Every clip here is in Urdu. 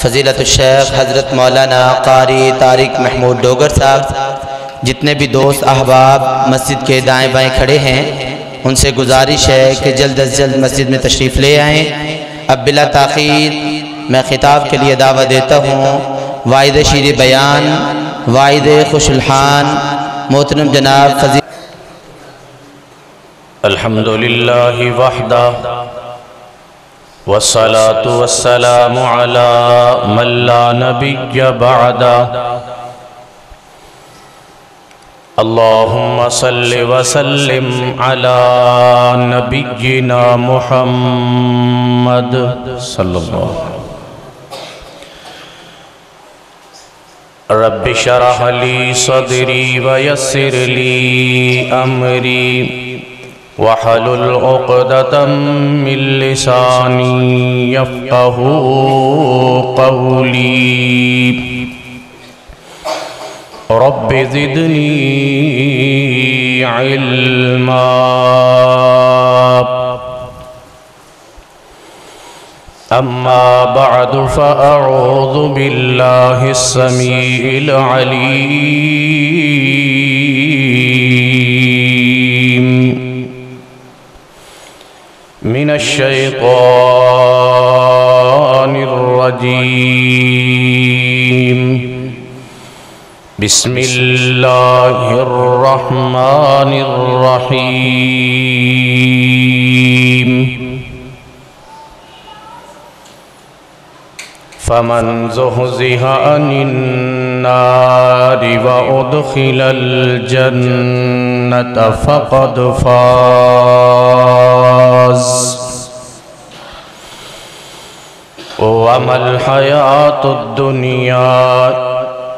فضیلت الشیخ حضرت مولانا قاری طارق محمود ڈوگر صاحب، جتنے بھی دوست احباب مسجد کے دائیں بائیں کھڑے ہیں ان سے گزارش ہے کہ جلد از جلد مسجد میں تشریف لے آئیں۔ اب بلا تاخیر میں خطاب کے لیے دعوت دیتا ہوں واعظ شیر بیان، واعظ خوش الحان محترم جناب فضیلت الحمدللہ وحدہ والصلاة والسلام على من لا نبی بعدہ اللہم صل وسلم على نبینا محمد صلی اللہ علیہ وسلم۔ رب شرح لی صدری ویسر لی امری وحلل عقدة من لسانی یفقہ قولی رب زدنی علما۔ اما بعد فاعوذ باللہ السمیع العلیم من الشیطان الرجیم بسم اللہ الرحمن الرحیم۔ فمن زحزح عن النار وأدخل الجنة فقد فاز وما الحياة الدنيا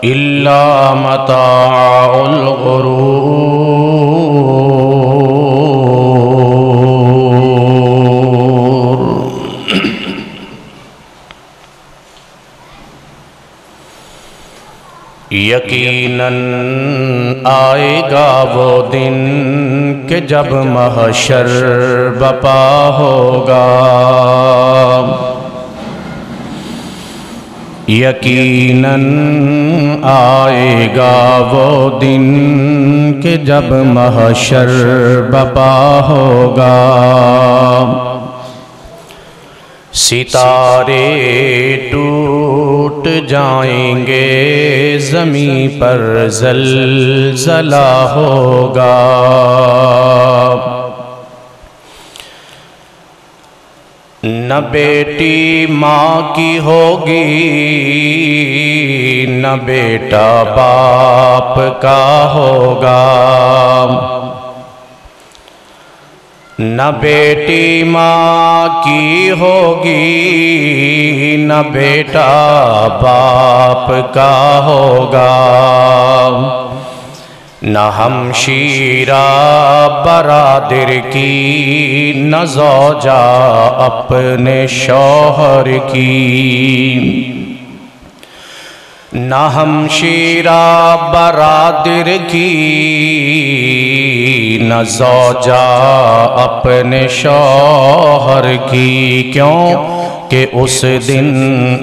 إلا متاع الغرور۔ یقیناً آئے گا وہ دن کہ جب محشر بپا ہوگا، یقیناً آئے گا وہ دن کہ جب محشر بپا ہوگا، ستارے ٹوٹ جائیں گے، زمین پر زلزلہ ہوگا، نہ بیٹی ماں کی ہوگی نہ بیٹا باپ کا ہوگا، نہ بیٹی ماں کی ہوگی نہ بیٹا باپ کا ہوگا، نہ ہمشیرہ برادر کی نہ زوجہ اپنے شوہر کی، نہ ہمشیرہ برادر کی نہ زوجہ اپنے شوہر کی، کیوں کہ اس دن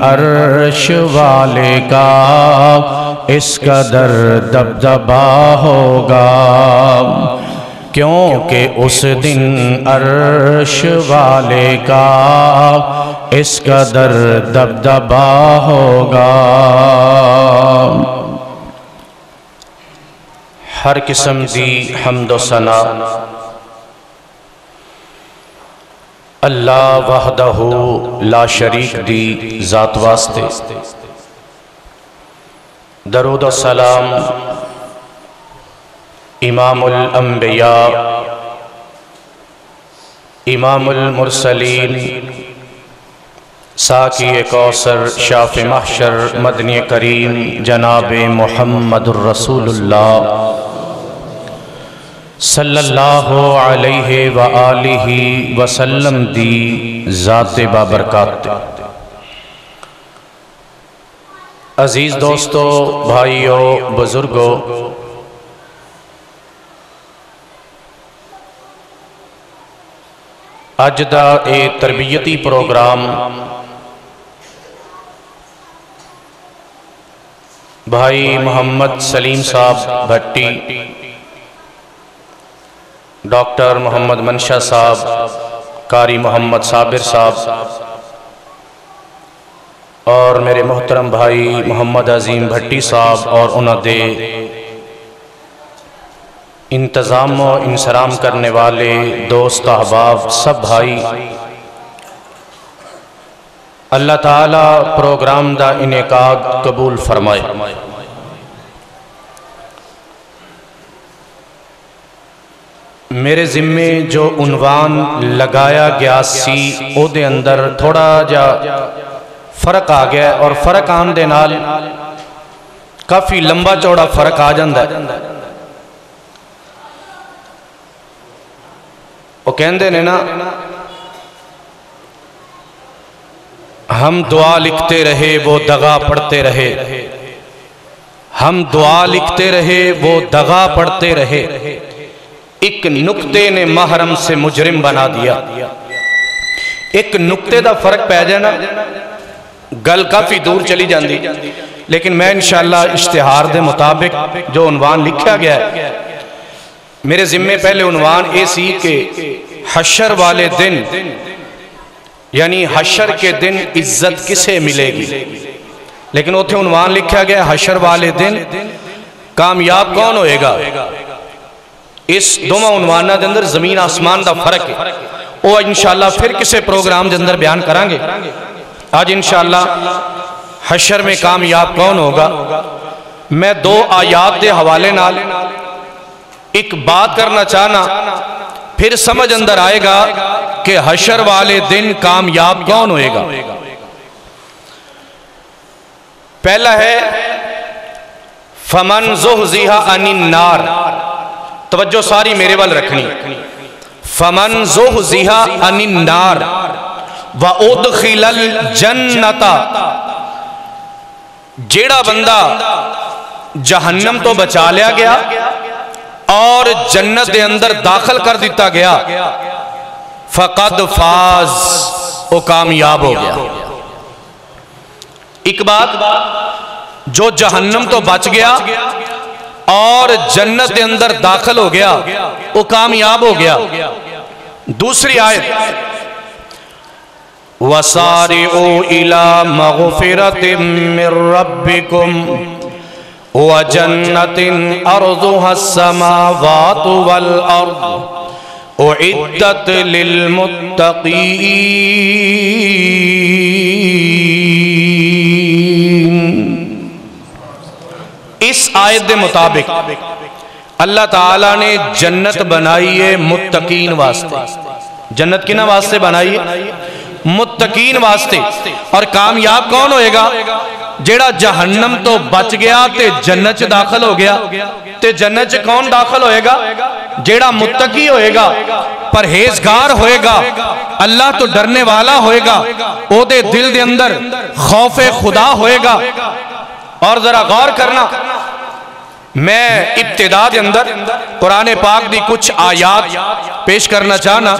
عرش والے کا اس قدر دبدبہ ہوگا، کیونکہ اس دن عرش والے کا اس قدر دبدبہ ہوگا۔ ہر قسم دی حمد و ثنا اللہ وحدہ لا شریک دی ذات واسطے، درود و سلام امام الانبیاء امام المرسلین ساقی کوثر شاف محشر مدنی کریم جناب محمد الرسول اللہ صلی اللہ علیہ وآلہ وسلم دی ذات بابرکات۔ عزیز دوستو، بھائیو، بزرگو، اج دا اے تربیتی پروگرام بھائی محمد سلیم صاحب بھٹی، ڈاکٹر محمد منشا صاحب، قاری محمد صابر صاحب، اور میرے محترم بھائی محمد عظیم بھٹی صاحب اور انہاں دے انتظام و انصرام کرنے والے دوست احباب سب بھائی، اللہ تعالیٰ پروگرام دا انعقاد قبول فرمائے۔ میرے ذمے جو عنوان لگایا گیا سی او دے اندر تھوڑا جا فرق آ گیا، اور فرق آن دے نال کافی لمبا چوڑا فرق آ جاندہ ہے۔ وہ کہندے نے نا، ہم دعا لکھتے رہے وہ دغا پڑھتے رہے، ہم دعا لکھتے رہے وہ دغا پڑھتے رہے، ایک نقطے نے محرم سے مجرم بنا دیا۔ ایک نقطے دا فرق پہ جانا گل کافی دور چلی جاندی، لیکن میں انشاءاللہ اشتہار دے مطابق جو عنوان لکھا گیا ہے، میرے ذمے پہلے عنوان اے سی کہ حشر والے دن، یعنی حشر کے دن عزت کسے ملے گی، لیکن اتھے عنوان لکھا گیا حشر والے دن کامیاب کون ہوئے گا۔ اس دوما عنوانہ دے اندر زمین آسمان دا فرق ہے، وہ انشاءاللہ پھر کسے پروگرام دے اندر بیان کرانگے۔ آج انشاءاللہ حشر میں کامیاب کون ہوگا، میں دو آیات دے حوالے نال ایک بات کرنا چاہنا، پھر سمجھ اندر آئے گا کہ حشر والے دن کامیاب کون ہوئے گا۔ پہلا ہے فَمَنْ زُحْزِحَ عَنِ النَّارِ، توجہ ساری میرے وال رکھنی، فَمَنْ زُحْزِحَ عَنِ النَّارِ وَأُدْخِلَ الْجَنَّةَ، جیڑا بندہ جہنم تو بچا لیا گیا اور جنت دے اندر داخل کر دیتا گیا، فقد فاز، وہ کامیاب ہو گیا۔ ایک بات، جو جہنم تو بچ گیا اور جنت دے اندر داخل ہو گیا وہ کامیاب ہو گیا۔ دوسری آیت وَسَارِعُوا إِلَى مَغْفِرَةٍ مِّن رَبِّكُمْ وَجَنَّةٍ أَرْضُهَا السَّمَاوَاتُ وَالْأَرْضُ أُعِدَّتْ لِلْمُتَّقِينَ۔ اس آیت دے مطابق اللہ تعالیٰ نے جنت بنائی ہے متقین واسطے۔ جنت کنا واسطے بنائی ہے؟ متقین واسطے۔ اور کامیاب کون ہوئے گا؟ جیڑا جہنم تو بچ گیا تے جنت داخل ہو گیا۔ تے جنت کون داخل ہوئے گا؟ جیڑا متقی ہوئے گا، پرہیزگار ہوئے گا، اللہ تو ڈرنے والا ہوئے گا، او دے دل دے اندر خوف خدا ہوئے گا۔ اور ذرا غور کرنا، میں ابتدا دے اندر قرآن پاک دی کچھ آیات پیش کرنا چاہنا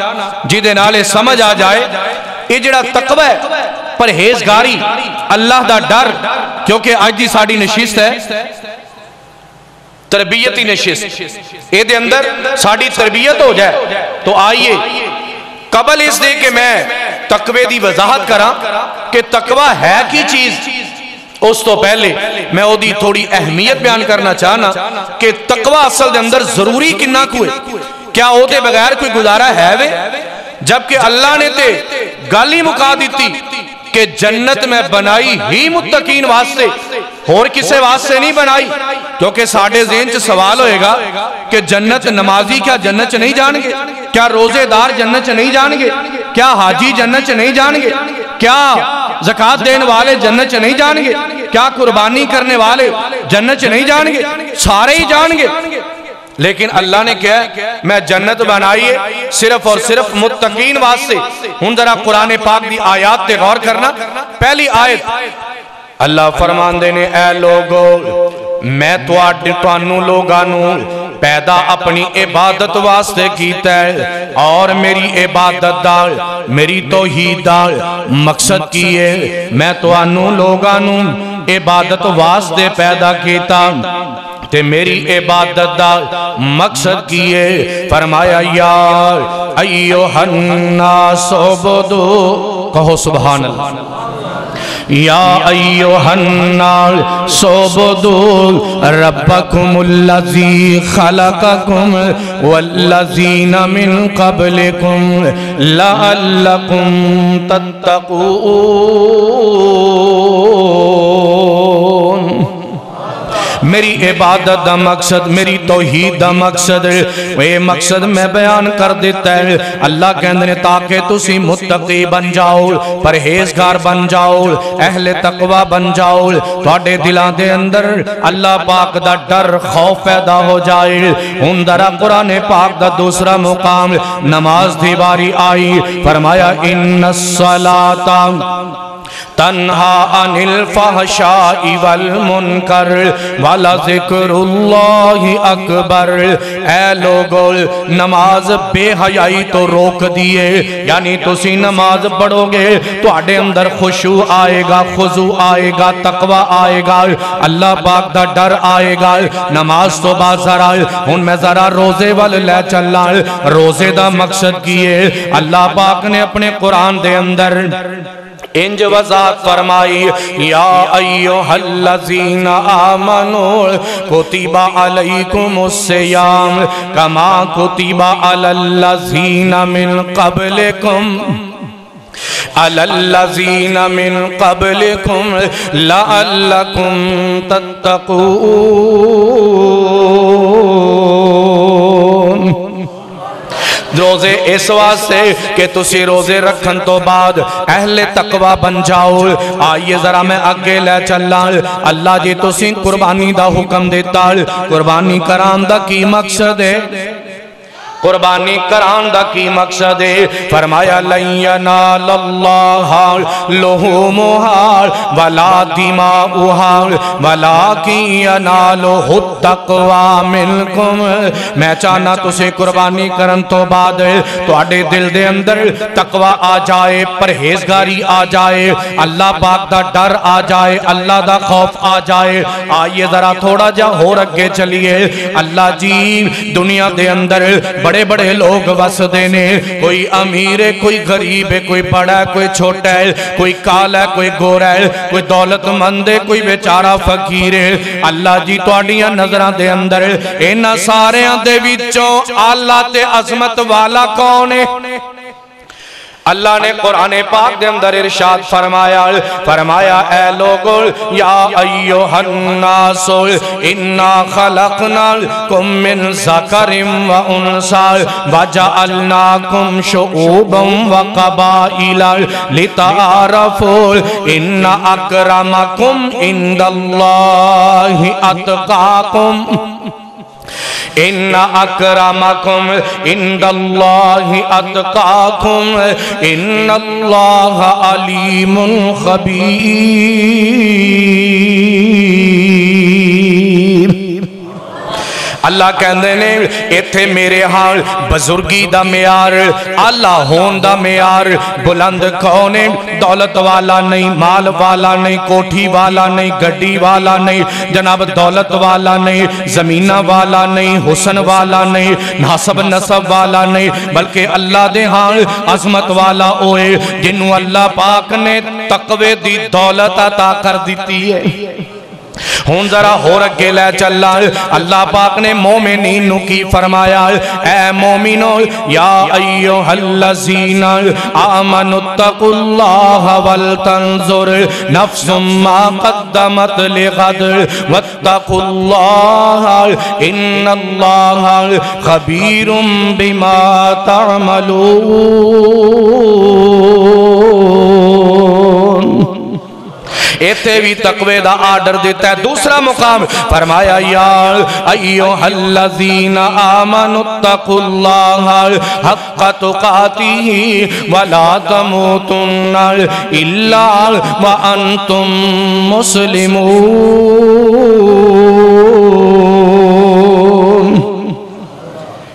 جیدے نالے سمجھ آ جائے یہ جڑا تقوی ہے، پرہیزگاری، اللہ دا ڈر، کیونکہ آج دی ساڑی نشست ہے تربیتی نشست، اے دے اندر ساڑی تربیت ہو جائے تو آئیے قبل اس دے کہ میں تقوی دی وضاحت کرا کہ تقوی ہے کی چیز، اس تو پہلے میں او دی تھوڑی اہمیت بیان کرنا چاہنا کہ تقوی اصل دے اندر ضروری کنہ کوئے، کیا او دے بغیر کوئی گزارا ہے وے؟ جبکہ اللہ نے تے گالی مکا دیتی کہ جنت میں بنائی ہی متقین واسطے، اور کسے واسطے نہیں بنائی، کیونکہ ساڑھے ذہن سے سوال ہوئے گا کہ جنت نمازی کیا جنت نہیں جان گے؟ کیا روزے دار جنت نہیں جان گے؟ کیا حاجی جنت نہیں جان گے؟ کیا زکاة دین والے جنت نہیں جان گے؟ کیا قربانی کرنے والے جنت نہیں جان گے؟ سارے ہی جان گے۔ لیکن اللہ نے کہا میں جنت بنائیے صرف اور صرف متقین واسطے۔ ہن ذرا قرآن پاک دی آیات تے غور کرنا۔ پہلی آیت اللہ فرمان دینے، اے لوگو میں توانو لوگانو پیدا اپنی عبادت واسطے کیتا ہے، اور میری عبادت دا، میری توحید دا مقصد کیے میں توانو لوگانو عبادت واسطے پیدا کیتا تے میری عبادت دا مقصد کیے فرمایا یا ایوہ الناس عبدو کہو سبحان اللہ یا ایوہ الناس عبدوا ربکم الذی خلقکم والذین من قبلکم لعلکم تتقون میری عبادت دا مقصد میری توحید دا مقصد یہ مقصد میں بیان کر دیتا ہے اللہ کہندے نے تاکہ تسی متقی بن جاؤ پرہیزگار بن جاؤ اہل تقوی بن جاؤ تواڈے دلاں دے اندر اللہ پاک دا ڈر خوف پیدا ہو جائے ہن ذرا قرآن پاک دا دوسرا مقام نماز دی باری آئی فرمایا ان الصلاۃ تنہا عن الفحشاء والمنکر ولذکر اللہ اکبر اے لوگو نماز بے حیائی تو روک دیے یعنی تسی نماز پڑھو گے تو آڑے اندر خشوع آئے گا خضوع آئے گا تقوی آئے گا اللہ پاک دا ڈر آئے گا نماز تو بازار آئے ہن میں ذرا روزے والے لے چلا روزے دا مقصد کیے اللہ پاک نے اپنے قرآن دے اندر انج وضاحت فرمائی یا ایوہ الذین آمنوا کتب علیکم الصیام کما کتب علی الذین من قبلکم الذین من قبلکم لعلکم تتقون روزے اس واسطے کہ تسی روزے رکھن تو بعد اہل تقوی بن جاؤ آئیے ذرا میں آگے لے چلا اللہ جی تسی قربانی دا حکم دیتا قربانی کران دا کی مقصد ہے قربانی کران دا کی مقصد ہے فرمایا لن ینال اللہ لحومہا ولا دماؤہا ولیکن ینالہ التقوی منکم میں چاہنا تسے قربانی کرن تو بعد تو آڑے دل دے اندر تقوی آ جائے پرہیزگاری آ جائے اللہ پاک دا ڈر آ جائے اللہ دا خوف آ جائے آئیے ذرا تھوڑا جا ہو رکھے چلیے اللہ جی دنیا دے اندر بڑے بڑے لوگ وس دینے کوئی امیر ہے کوئی غریب ہے کوئی بڑا ہے کوئی چھوٹا ہے کوئی کالا ہے کوئی گورا ہے کوئی دولت مند ہے کوئی بیچارہ فقیر ہے اللہ جی تواڈیاں نظراں دے اندر انہاں ساریاں دے وچوں اللہ تے عظمت والا کون ہے اللہ نے قرآن پاک دے اندر ارشاد فرمایا اے لوگو یا ایوہ الناس انا خلقناکم من ذکر و انثى وجعلناکم شعوبا وقبائل لتعارفوا ان اکرمکم عند اللہ اتقاکم ان اکرمکم عند اللہ اتقاکم ان اللہ علیم خبیر اللہ کہندے نے ایتھے میرے حال بزرگی دا معیار اللہ ہون دا معیار بلند کون ہے دولت والا نہیں مال والا نہیں کوٹھی والا نہیں گڈی والا نہیں جناب دولت والا نہیں زمینہ والا نہیں حسن والا نہیں ناسب نسب والا نہیں بلکہ اللہ دے حال عظمت والا ہوئے جنہوں اللہ پاک نے تقوی دی دولت عطا کر دیتی ہے ہون ذرا ہو رکھے لے چلا اللہ پاک نے مومنین کی فرمایا اے مومنو یا ایوہ الذین آمنوا اتقوا اللہ ولتنظر نفس ما قدمت لغد واتقوا اللہ ان اللہ خبیر بما تعملون ایتے بھی تقوی دا آرڈر دیتا ہے دوسرا مقام فرمایا یا ایوہ الذین آمنوا اتقوا اللہ حق تقاتہ ولا تموتن الا وانتم مسلمون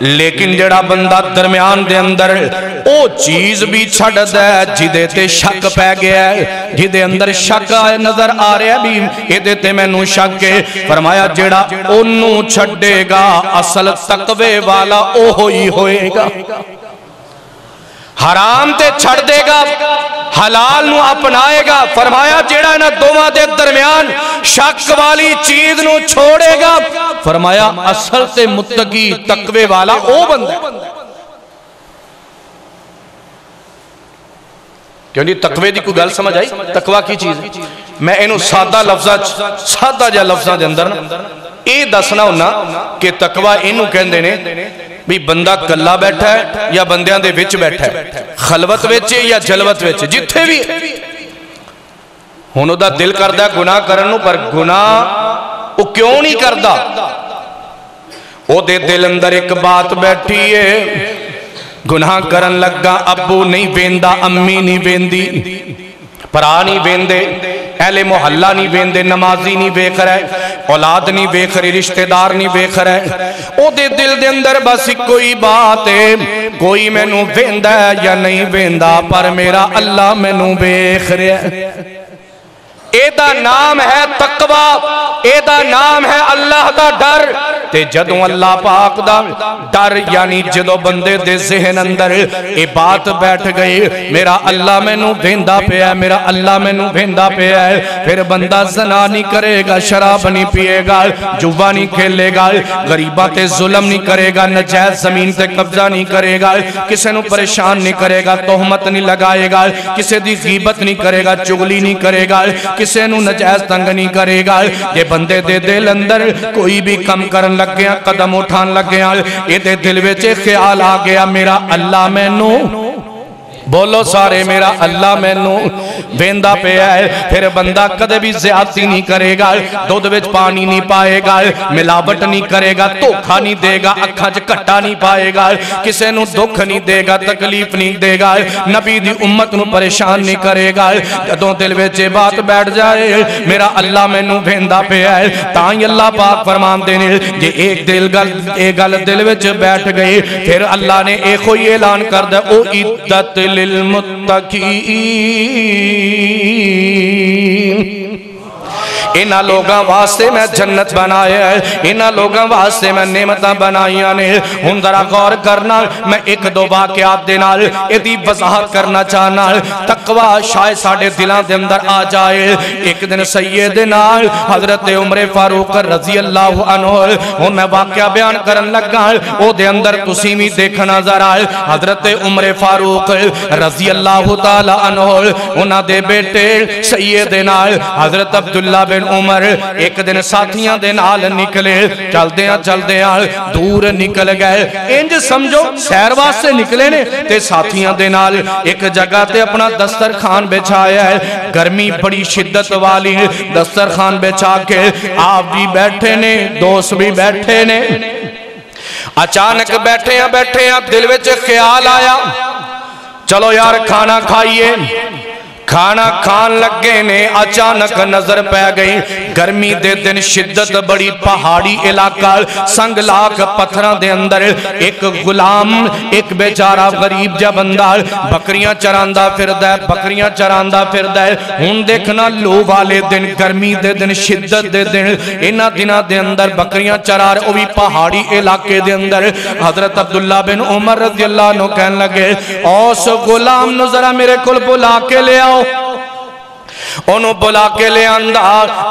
لیکن جڑا بندہ درمیان دے اندر او چیز بھی چھڑ دے جدے تے شک پہ گیا ہے، جدے اندر شک نظر آ رہا ہے بھی ایدے تے میں نو شک ہے، فرمایا جڑا انو چھڑے گا اصل تقوی والا او ہوئی ہوئے گا، حرام تے چھڑ دے گا، حلال نو اپنائے گا، فرمایا جیڑا نہ دوواں دے درمیان شک والی چیز نو چھوڑے گا، فرمایا اصل تے متقی تقوی والا او بندہ ہے۔ کیوں نہیں تقوی دی کوئی گل سمجھ آئی؟ تقوی کی چیز ہے؟ میں انہوں سادہ لفظہ دے اندر اے دسنا ہونا کہ تقوی انہوں کہندے نے بھی بندہ کلا بیٹھا ہے یا بندیاں دے وچ بیٹھا ہے، خلوت وچ یا جلوت وچ، جتھے بھی ہونوں دا دل کردہ ہے گناہ کرنوں، پر گناہ او کیوں نہیں کردہ؟ او دے دل اندر ایک بات بیٹھی ہے، گناہ کرن لگا ابو نہیں ویندہ، امی نہیں ویندی، پرا نہیں ویندے، اہل محلہ نہیں ویندے، نمازی نہیں ویکھ رہے، اولاد نہیں ویکھ رہے، رشتہ دار نہیں ویکھ رہے، او دے دل دے اندر بس کوئی بات ہے، کوئی میں نو ویندہ ہے یا نہیں ویندہ، پر میرا اللہ میں نو ویکھ رہے۔ ایدہ نام ہے تقوی، ایدہ نام ہے اللہ دا ڈر، تے جدوں اللہ پاک دا ڈر یعنی جدوں بندے دے ذہن اندر اے بات بیٹھ گئی میرا اللہ میں نو بھیندہ پہ ہے، میرا اللہ میں نو بھیندہ پہ ہے، پھر بندہ زنا نہیں کرے گا، شراب نہیں پیے گا، جوا نہیں کھیلے گا، غریبہ تے ظلم نہیں کرے گا، نجائز زمین تے قبضہ نہیں کرے گا، کسے نو پریشان نہیں کرے گا، تہمت نہیں لگائے گا، کسے دی غیبت نہیں کرے گا، چغلی نہیں کرے گا، کسے نو نجائز تنگ نہیں کرے گا۔ یہ بندے دے دل اندر کوئی بھی کم کرن لگ گیا، قدم اٹھان لگ گیا، یہ دے دل وچے خیال آ گیا میرا اللہ میں نو، بولو سارے میرا اللہ میں نو ویندہ پہ ہے، پھر بندہ کدے بھی زیادتی نہیں کرے گا، دودھ وچ پانی نہیں پائے گا، ملاوٹ نہیں کرے گا، دھوکھا نہیں دے گا، اکھاں چ کٹا نہیں پائے گا، کسے نو دکھ نہیں دے گا، تکلیف نہیں دے گا، نبی دی امت نو پریشان نہیں کرے گا۔ جدوں دل وچ بات بیٹھ جائے میرا اللہ میں نو ویندہ پہ ہے، تاں اللہ پاک فرمان دینے جے ایک گل دل وچ بیٹھ گئی، پھر اللہ نے ایک ہوئی اعلان کر دے او عدت للمتقین، انہا لوگاں واسطے میں جنت بنایا ہے، انہا لوگاں واسطے میں نعمتاں بنائیاں نے۔ ہن ذرا غور کرنا، میں ایک دو واقعات دے نال ایدی وضاحت کرنا چاہنا، تقوی شاید ساڑھے دلان دے اندر آ جائے۔ ایک دن سیدنا حضرت عمر فاروق رضی اللہ عنہ، ہن میں واقعہ بیان کرن لگا، او دے اندر تسی بھی دیکھنا ذرا، حضرت عمر فاروق رضی اللہ تعالی عنہ انہاں دے بیٹے سیدنا حضرت عبداللہ بن عمر ایک دن ساتھیاں دے نال نکلے، چل دیاں دور نکل گئے، انج سمجھو سیر واسطے نکلے نے، تے ساتھیاں دے نال ایک جگہ تے اپنا دسترخوان بچھایا ہے، گرمی بڑی شدت والی، دسترخوان بچھا کے آپ بھی بیٹھے نے، دوست بھی بیٹھے نے، اچانک بیٹھے ہیں دل وچ خیال آیا چلو یار کھانا کھائیے، کھانا کھان لگے نے، اچانک نظر پہ گئی گرمی دے دن شدت بڑی پہاڑی علاقہ سنگ لاکھ پتھران دے اندر ایک غلام ایک بیچارہ غریب جا بندہ بکریاں چراندہ پھر دے ہون دیکھنا لو والے دن گرمی دے دن شدت دے دن انہ دنہ دے اندر بکریاں چرار او بھی پہاڑی علاقے دے اندر حضرت عبداللہ بن عمر رضی اللہ عنہ کہنے لگے اوس غلام نو ذرا میرے کل بلا کے لے آؤ، انہوں بلا کے لے آندہ،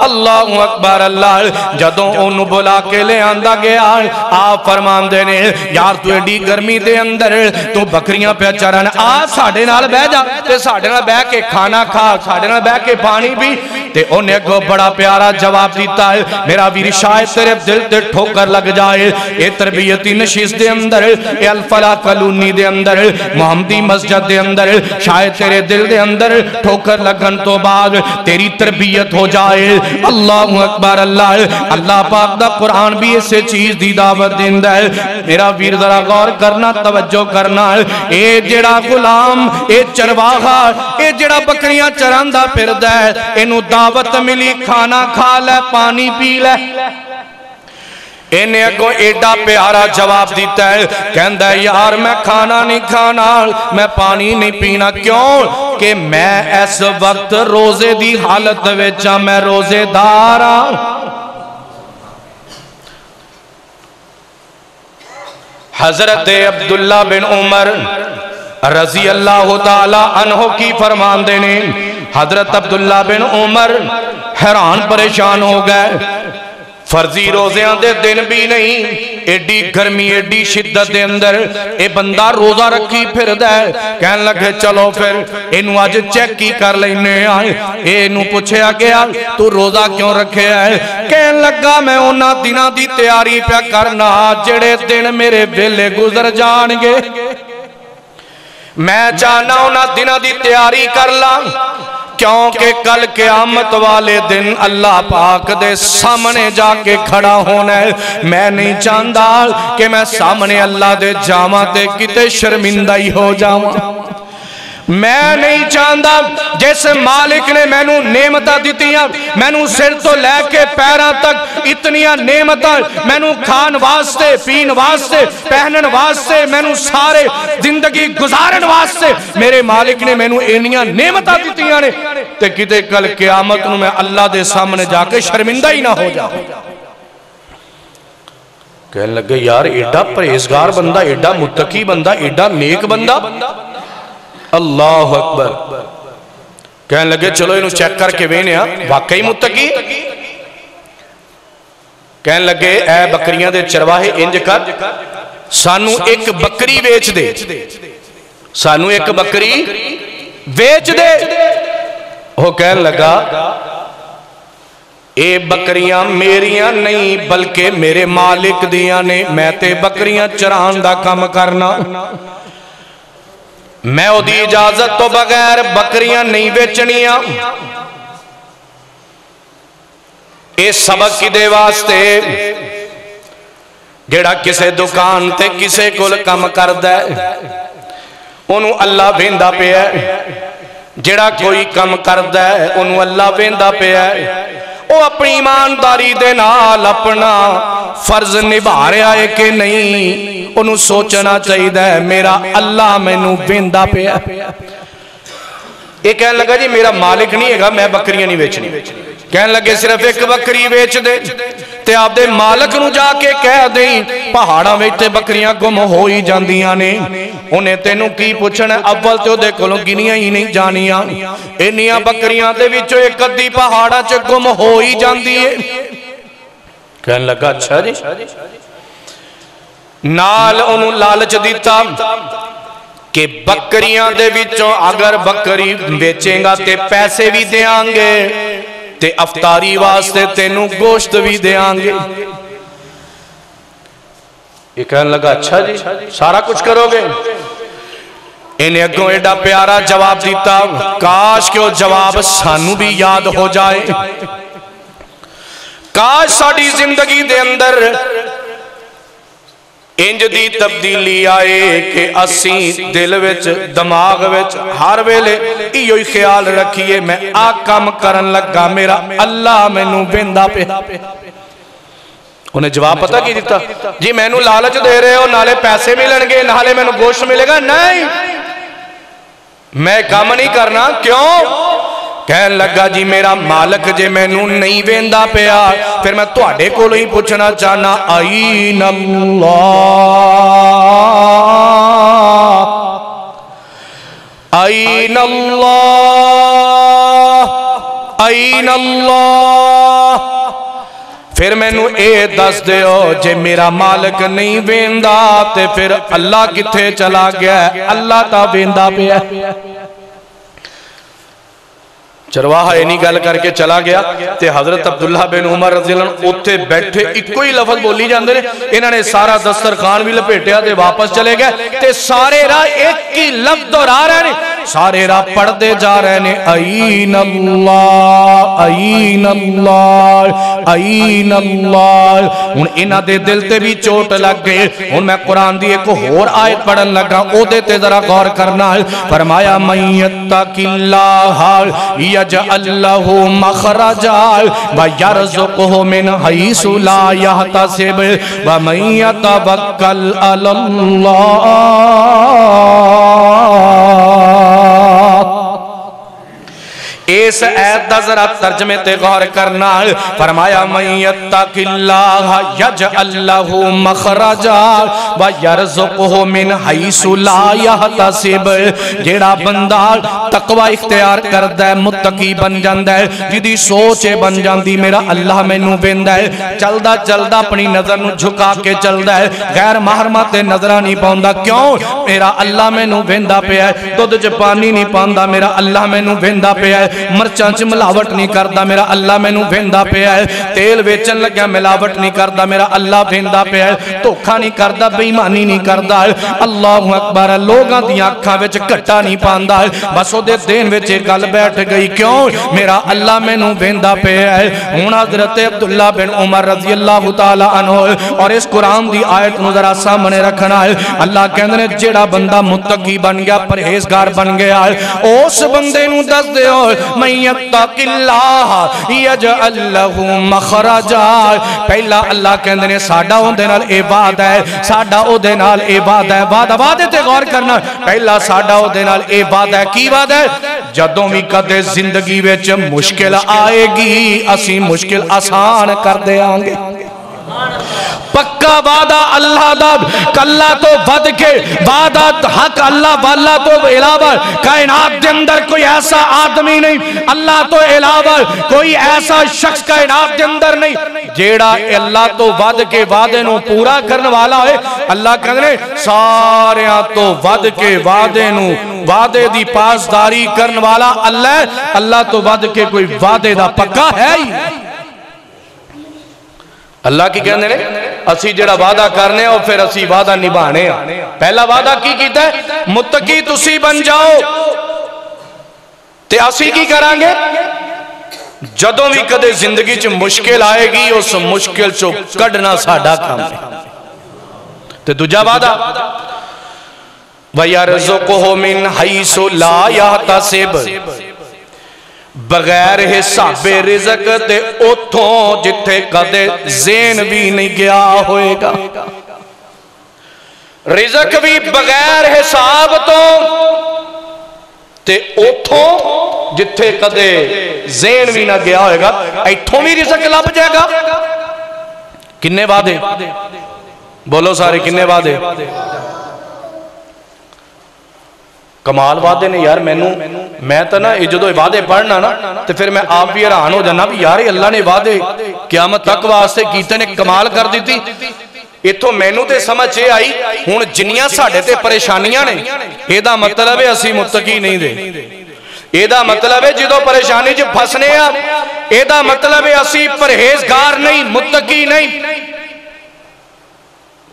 اللہ اکبر اللہ، جدوں انہوں بلا کے لے آندہ گیا، آپ فرمان دینے یار تو ایڈی گرمی دے اندر تو بکریاں پہ چرن، ساڑھے نال بہ جا، تے ساڑھے نال بہ کے کھانا کھا، ساڑھے نال بہ کے پانی بھی، تے انہیں کو بڑا پیارا جواب دیتا ہے، میرا ویر شاید تیرے دل تے ٹھوکر لگ جائے، اے تربیتی نشست دے اندر، اے الفلا کلونی دے اندر، محمدی مسجد دے اندر، شاید تیرے دل دے اندر ٹھوکر لگن تو بعد تیری تربیت ہو جائے۔ اللہ اکبر اللہ، اللہ پاک دا قرآن بھی اسے چیز دی دعوت دیندہ ہے، میرا ویر ذرا غور کرنا توجہ کرنا، اے جڑا غلام اے چرواہا اے جڑا بکریاں چراندہ پھر دے انہوں دعوت ملی کھانا کھا لے پانی پی لے، انہیں اگوں ایڈا پیارا جواب دیتا ہے، کہندہ ہے یار میں کھانا نہیں کھانا، میں پانی نہیں پینا، کیوں کہ میں اس وقت روزے دی حالت وچا، میں روزے دار ہاں۔ حضرت عبداللہ بن عمر رضی اللہ تعالی عنہ کی فرمان دینے، حضرت عبداللہ بن عمر حیران پریشان ہو گئے، فرضی روزیاں دے دن بھی نہیں، ایڈی گرمی ایڈی شدت دے اندر اے بندہ روزہ رکھی پھر دے، کہنے لگے چلو پھر انہوں آج چیک کی کر لینے آئے، انہوں پوچھے گیا تو روزہ کیوں رکھے آئے؟ کہنے لگا میں انہاں دنہ دی تیاری پہ کرنا جڑے دن میرے بیلے گزر جانگے، میں چاہنا انہاں دنہ دی تیاری کر لا، کیونکہ کل قیامت والے دن اللہ پاک دے سامنے جا کے کھڑا ہونا ہے، میں نہیں چاہتا کہ میں سامنے اللہ دے جاواں تے کتے شرمندہ ہی ہو جاواں، میں نہیں چاہتا جس مالک نے میں نو نعمتہ دیتیاں، میں نو سر تو لے کے پیران تک اتنیاں نعمتہ، میں نو کھان واسطے پین واسطے پہنن واسطے، میں نو سارے زندگی گزارن واسطے میرے مالک نے میں نو انیاں نعمتہ دیتیاں نے تے کتے کل قیامت نو میں اللہ دے سامنے جا کے شرمندہ ہی نہ ہو جا۔ کہنے لگے یار ایڈا پریزگار بندہ، ایڈا متقی بندہ، ایڈا نیک بندہ، اللہ اکبر۔ کہنے لگے چلو انہوں چیک کر کے وینے واقعی متقی؟ کہنے لگے اے بکریاں دے چرواہے انج کر، سانو ایک بکری ویچ دے، سانو ایک بکری ویچ دے۔ وہ کہنے لگا اے بکریاں میریاں نہیں بلکہ میرے مالک دیاں نے، میں تے بکریاں چران دا کم کرنا، میں او دی اجازت تو بغیر بکریاں نہیں بیچنیاں۔ اے سبق کی دے واسطے جڑا کسے دکان تے کسے کل کم کر دے انہوں اللہ ویندہ پہ ہے، جڑا کوئی کم کر دے انہوں اللہ ویندہ پہ ہے، وہ اپنی ایمانداری دے نال اپنا فرض نبھا رہا ہے کہ نہیں، انہوں سوچنا چاہیے ہے میرا اللہ میں نو ویندہ پہ ہے۔ یہ کہنے لگا جی میرا مالک نہیں ہے گا، میں بکریاں نہیں بیچنی، کہنے لگے صرف ایک بکری بیچ دے تے آپ دے مالک نو جا کے کہہ دیں پہاڑا ویچتے بکریاں گم ہوئی جاندیاں نے، انہیں تینوں کی پوچھنا اول تے دے کلوں گنیاں ہی نہیں جانیاں، انیاں بکریاں دے وچوں ایک قدی پہاڑا چے گم ہوئی جاندی ہے۔ کہنے لگا اچھا جی، نال انہوں لالچ دیتا کہ بکریاں دے وچوں اگر بکری بیچیں گا تے پیسے بھی دیاں گے تے افطاری واسطے تینوں گوشت بھی دیاں گے۔ یہ کہنے لگا اچھا جی سارا کچھ کرو گے؟ انہیں اگوں ایڈا پیارا جواب دیتا، کاش کہ وہ جواب سانو بھی یاد ہو جائے، کاش ساڑی زندگی دے اندر انج دی تبدیلی آئے کہ اسی دل وچ دماغ وچ ہر ویلے ایوئی خیال رکھیے میں آکام کرن لگا میرا اللہ میں نو ویندہ پہ۔ انہیں جواب پتہ کی دیتا جی میں نو لالچ دے رہے ہو، نالے پیسے ملن گے، نالے میں نو گوشت ملے گا، نہیں میں کام نہیں کرنا، کیوں؟ کہنے لگا جی میرا مالک جے میں نو نہیں ویندہ پیا، پھر میں تو آڈے کو لئی پوچھنا چاہنا آئین اللہ آئین اللہ آئین اللہ، پھر میں نو اے دس دے ہو جے میرا مالک نہیں ویندہ تے پھر اللہ کتھے چلا گیا ہے، اللہ تا ویندہ پیا۔ چرواہا اینی گل کر کے چلا گیا تے حضرت عبداللہ بن عمر رضی اللہ عنہ اتھے بیٹھے ایک کوئی لفظ بولی جاندے نے، انہوں نے سارا دسترخوان بھی لپیٹیا تے واپس چلے گئے تے سارے راہ ایک کی لفظ دورا رہے ہیں، سارے راہ پڑھتے جا رہے نے این اللہ این اللہ این اللہ. ہن انہاں دے دل تے بھی چوٹ لگ گئے. ہن میں قرآن دی ایک اور آیت پڑھن لگا او دے تے ذرا غور کرنا. فرمایا من یتق اللہ یجعل لہ مخرجا ویرزقہ من حیث لا یحتسب ومن یتوکل علی اللہ. اس آیت دا ذرا ترجمے تے غور کرنا. فرمایا من یتق اللہ یجعل لہ مخرجا ویرزقہ من حیث لا یحتسب. جیڑا بندہ تقوی اختیار کردا ہے متقی بن جاندا ہے جدی سوچ بن جاندی میرا اللہ مینوں ویندا ہے. چلدا چلدا اپنی نظر نو جھکا کے چلدا ہے غیر محرماں تے نظراں نہیں پاوندا. کیوں؟ میرا اللہ مینوں ویندا پیا ہے. دودھ چ پانی نہیں پاندا میرا اللہ مینوں ویندا پیا ہے. مرچاں چ ملاوٹ نہیں کردا میرا اللہ مینوں ویندا پیا ہے. تیل ویچن لگیا ملاوٹ نہیں کردا میرا اللہ ویندا پیا ہے. دھوکھا نہیں کردا بے ایمانی نہیں کردا. اللہ اکبر. لوگاں دیاں اکھاں وچ گھٹا نہیں پاندا. بس او دے دین وچ گل بیٹھ گئی. کیوں؟ میرا اللہ مینوں ویندا پیا ہے. ہن حضرت عبداللہ بن عمر رضی اللہ تعالی عنہ اور اس قرآن دی آیت نو ذرا سامنے رکھنا ہے. اللہ کہندے نے جیڑا بندہ متقی بن گیا پرہیزگار بن گیا اس بندے نو دس دیو من یتق اللہ یجعل لہ مخرجا. پہلا اللہ کہندے نے ساڈا اون دے نال اے وعدہ ہے ساڈا او دے نال اے وعدہ ہے. وعدے تے غور کرنا. پہلا ساڈا او دے نال اے وعدہ ہے. کی وعدہ ہے؟ جدوں بھی کدے زندگی وچ مشکل آئے گی اسی مشکل آسان کر دیاں گے. پکا وعدہ اللہ دا. کلا تو ود کے وعدہ حق اللہ والا تو علاوہ کائنات دے اندر کوئی ایسا آدمی نہیں. اللہ تو علاوہ کوئی ایسا شخص کائنات دے اندر نہیں جیڑا اللہ تو ود کے وعدے نو پورا کرنے والا ہے. اللہ کہنے ساریاں تو ود کے وعدے نو وعدے دی پاسداری کرنے والا اللہ. اللہ تو ود کے کوئی وعدے دا پکا ہے ہی. اللہ کی کہنے نے اسی جڑا وعدہ کرنے اور پھر اسی وعدہ نبھانے. پہلا وعدہ کی کیتا ہے متقی تسی بن جاؤ تے اسی کی کران گے جدوں بھی کدے زندگی چ مشکل آئے گی اس مشکل چو کڈنا ساڈا کام ہے. تے دوجا وعدہ وَيَرْزُقُهُ مِنْ حَيْثُ لَا يَحْتَسِبُ. بغیر حساب رزق تے اتھوں جتھے کدے زین بھی نہیں گیا ہوئے گا. رزق بھی بغیر حساب تو تے اتھوں جتھے کدے زین بھی نہ گیا ہوئے گا. ایتھوں بھی رزق لب جائے گا. کنے وعدے بولو سارے کنے وعدے؟ کمال وعدے نے یار. میں تو نا جدو وعدے پڑھنا نا تو پھر میں آپ بھی حیران ہو جانا بھی یار اللہ نے وعدے قیامت تک واسطے کیتے نے کمال کر دیتی. اتھوں مینوں تے سمجھ یہ آئی ہن جنیاں ساڈے تے پریشانیاں نے اے دا مطلب ہے اسی متقی نہیں دے. اے دا مطلب ہے جدو پریشانی جو پھسنے آ اے دا مطلب ہے اسی پرہیزگار نہیں متقی نہیں.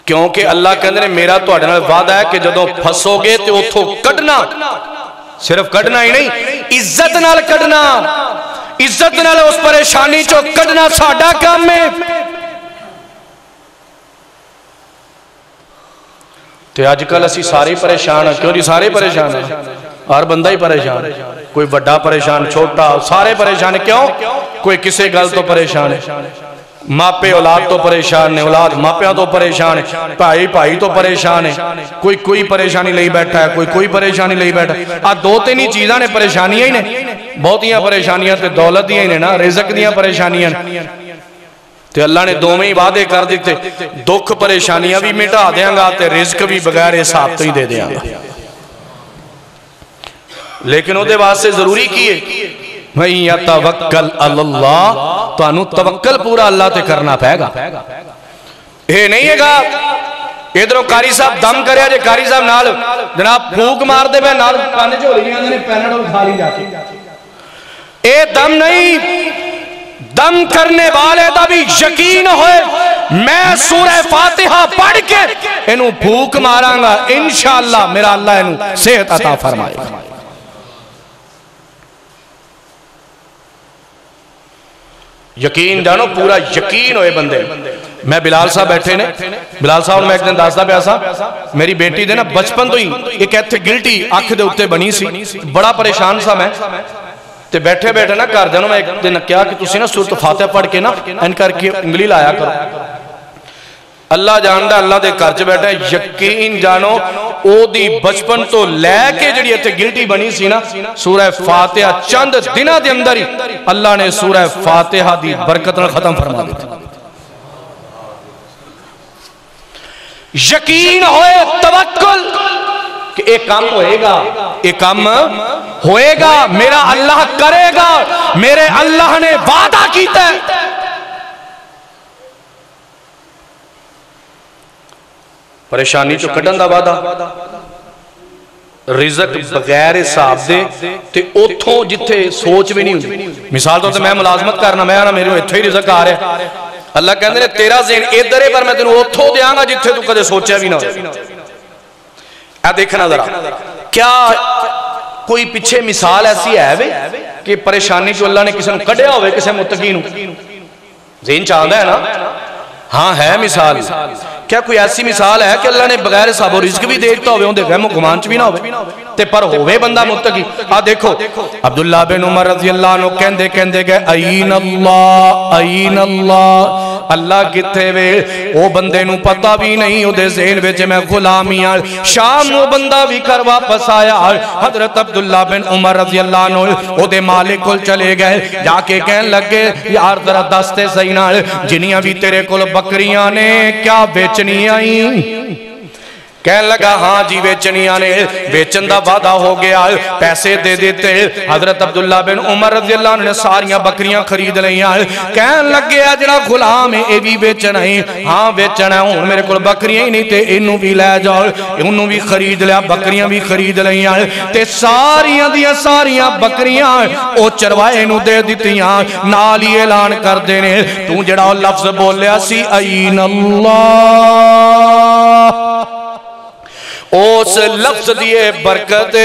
کیونکہ اللہ کہندے نے میرا تہاڈے نال وعدہ ہے کہ جدوں پھسو گے تے اوتھوں کڈنا صرف کڈنا ہی نہیں عزت نال کڈنا عزت نال اس پریشانی چو کڈنا ساڈا کام ہے. تے اج کل اسی سارے پریشان ہیں. کیوں جی سارے پریشان ہیں؟ ہر بندہ ہی پریشان ہے. کوئی بڑا پریشان چھوٹا سارے پریشان ہیں. کیوں؟ کوئی کسے گل تو پریشان ہے. ماپے اولاد تو پریشان ہے اولاد ماپیاں تو پریشان ہے بھائی تو پریشان ہے. کوئی پریشانی لئی بیٹھا ہے کوئی پریشانی لئی بیٹھا ہے. دو تین ہی چیزاں نے پریشانیاں ہی نے. بہتیاں پریشانیاں تے دولت دیاں ہی نے نا رزق دیاں پریشانیاں تے اللہ نے دو میں ہی وعدے کر دیتے. دکھ پریشانیاں بھی مٹا دیاں گا تے رزق بھی بغیر حساب تو ہی دے دیاں گا. لیکن وہ دے واسطے ضروری کیے وَإِن يَتَوَكَّلْ عَلَى اللَّهِ تو انہوں توکل پورا اللہ تے کرنا پہے گا. یہ نہیں ہے گا ادھروں قاری صاحب دم کریا جے قاری صاحب نال جناب پھوک مار دے بے نال کانے جو لئے نے پینڈ کھا لی جا کے. اے دم نہیں دم کرنے والے دا بھی یقین ہوئے میں سورہ فاتحہ پڑھ کے انہوں بھوک ماراں گا انشاءاللہ میرا اللہ انہوں صحت عطا فرمائے گا. یقین جانو پورا یقین ہوئے بندے. میں بلال صاحب بیٹھے نے, بلال صاحب میں ایک دن داستا پیا سا میری بیٹی دے نا بچپن تو ہی ایک ایتھے گلٹی آنکھ دے اتے بنی سی, بڑا پریشان سا میں تے بیٹھے بیٹھے نا کر دینا میں ایک دن کیا کہ تسی نا سورۃ فاتحہ پڑھ کے نا ان کر کے انگلی لایا کرو. اللہ جاندہ اللہ دے کر چ بیٹھے, یقین جانو او دی بچپن تو لے کے جڑی ایتھے گلٹی بنی سی نا سورہ فاتحہ چند دنہ دے اندر ہی اللہ نے سورہ فاتحہ دی برکت نال ختم فرما دی. یقین ہوئے توکل کہ ایک کام ہوئے گا, ایک کام ہوئے گا, میرا اللہ کرے گا, میرے اللہ نے وعدہ کیتا ہے. پریشانی چو کٹن دا وعدہ, رزق بغیر حساب دے تے اوتھوں جتھے سوچ بھی نہیں ہوندی. مثال تو میں ملازمت کرنا, میں آنا میرے اتھے ہی رزق آ رہا ہے, اللہ کہندے نے تیرا ذہن ادھر ہے پر میں تینوں اوتھوں دیاں گا جتھے تو کدے سوچیا بھی نہ ہو. اے دیکھنا ذرا کیا کوئی پیچھے مثال ایسی ہے وے کہ پریشانی جو اللہ نے کسی نے کڈیا ہوئے کسی متقی نو ذہن چاہتا ہے نا. ہاں ہے مثال. کیا کوئی ایسی مثال ہے کہ اللہ نے بغیر حساب و رزق بھی دیکھتا ہوئے ان دے غم و گمان چ بھی نہ ہوئے تے پر ہوئے بندہ متقی. آ دیکھو عبداللہ بن عمر رضی اللہ عنہ کہندے گئے این اللہ این اللہ, اللہ کتے وے او بندے نو پتہ بھی نہیں, او دے ذہن وچ میں غلامیاں شام وہ بندہ بھی کر واپس آیا. حضرت عبداللہ بن عمر رضی اللہ عنہ او دے مالک کول چلے گئے, جا کے کہن لگے یار ذرا دستے صحیح نال جنیاں بھی تیرے کول بکریاں نے کیا بیچنی آئیں؟ کہنے لگا ہاں جی بیچنی آنے, بیچن دا وعدہ ہو گیا, پیسے دے دیتے. حضرت عبداللہ بن عمر رضی اللہ عنہ نے ساریاں بکریاں خرید لئیاں. کہنے لگے جڑا غلام ہے اے بھی بیچنا ہے, ہاں بیچنا ہے, میرے کول بکریاں ہی نہیں تے انہوں بھی لے جاؤ, انہوں بھی خرید لیا, بکریاں بھی خرید لئیاں تے ساریاں دیاں ساریاں بکریاں او چروائے انہوں دے دیتیاں. نالی اعلان کر دینے تو جڑا لفظ بولیا سی این اللہ, اس لفظ دیئے برکت,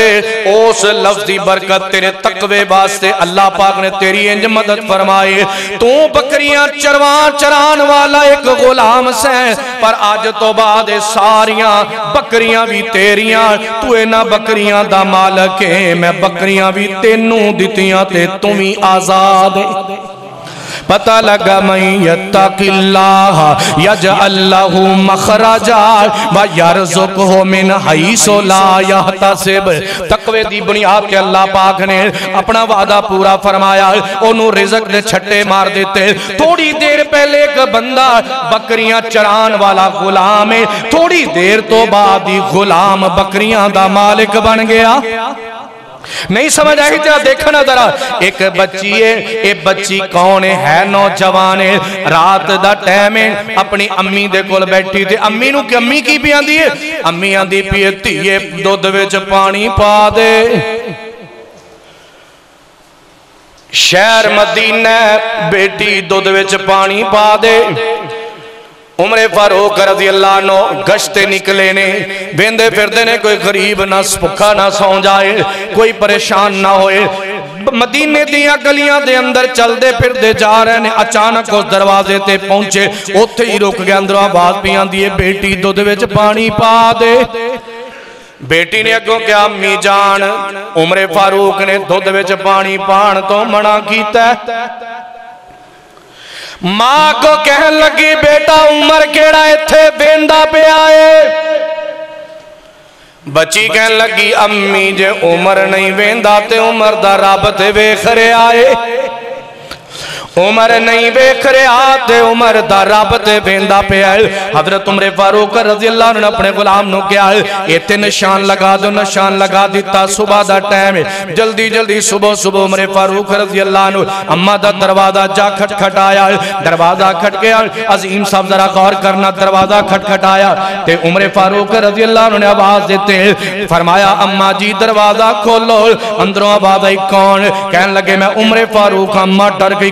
اس لفظ دی برکت تیرے تقوی واسطے اللہ پاک نے تیری انج مدد فرمائے. تو بکریاں چران والا ایک غلام سے, پر آج تو بعد ساریاں بکریاں بھی تیریاں, تو اینا بکریاں دا مالک ہے, میں بکریاں بھی تینوں دیتیاں تے تمہیں آزاد ہے. پتہ لگا من یتق اللہ یجعل لہ مخرجا ویرزقہ من حیث لا یحتسب. تقوی دی بنیاد کے اللہ پاک نے اپنا وعدہ پورا فرمایا, انہوں رزق دے چھٹے مار دیتے. تھوڑی دیر پہلے ایک بندہ بکریاں چران والا غلام ہے, تھوڑی دیر تو بعد ہی غلام بکریاں دا مالک بن گیا. نہیں سمجھ آئی تھا, دیکھنا ذرا ایک بچی ہے, ایک بچی کون ہے, نوجوان ہے, رات دا ٹائم ہے, اپنی امی دے کول بیٹھی تھی. امی نو کہ امی کی بھی آندی ہے, امی آندی پیتی ہے دودھ وچ پانی پا دے. شہر مدینہ بیٹی دودھ وچ پانی پا دے. عمر فاروق رضی اللہ عنہ گشتے نکلے نے, بیندے پھردے نے, کوئی غریب نہ بھکھا نہ سو جائے, کوئی پریشان نہ ہوئے. مدینے دیاں گلیاں دے اندر چل دے پھر دے جا رہے نے, اچانک اس دروازے تے پہنچے, اوتھے ہی رک گیا, اندروں آواز پیان دیئے بیٹی دودھ وچ پانی پا دے. بیٹی نے اگوں کیا امی جان, عمر فاروق نے دودھ وچ پانی پان تو منع کیتا ہے. ماں کو کہن لگی بیٹا عمر کیڑا ایتھے بیندہ پہ آئے. بچی کہن لگی امی جے عمر نہیں بیندہ تے عمر دا رابط ویکھ رہے آئے. عمر نہیں ویکھ رہے آتے, عمر دا رابط بیندہ پہ آئے. حضرت عمر فاروق رضی اللہ عنہ اپنے غلام نو کیا ہے, ایتے نشان لگا دو, نشان لگا دیتا. صبح دا ٹائم ہے, جلدی جلدی صبح صبح عمر فاروق رضی اللہ عنہ اما دا دروازہ جا کھٹ کھٹ آیا. دروازہ کھٹ گیا, عظیم صاحب ذرا غور کرنا, دروازہ کھٹ کھٹ آیا تے عمر فاروق رضی اللہ عنہ نے آواز دیتے فرمایا اما جی دروازہ کھولو. اندروں آواز آئی کون, کہنے لگے میں عمر فاروق. اما ڈر گئی,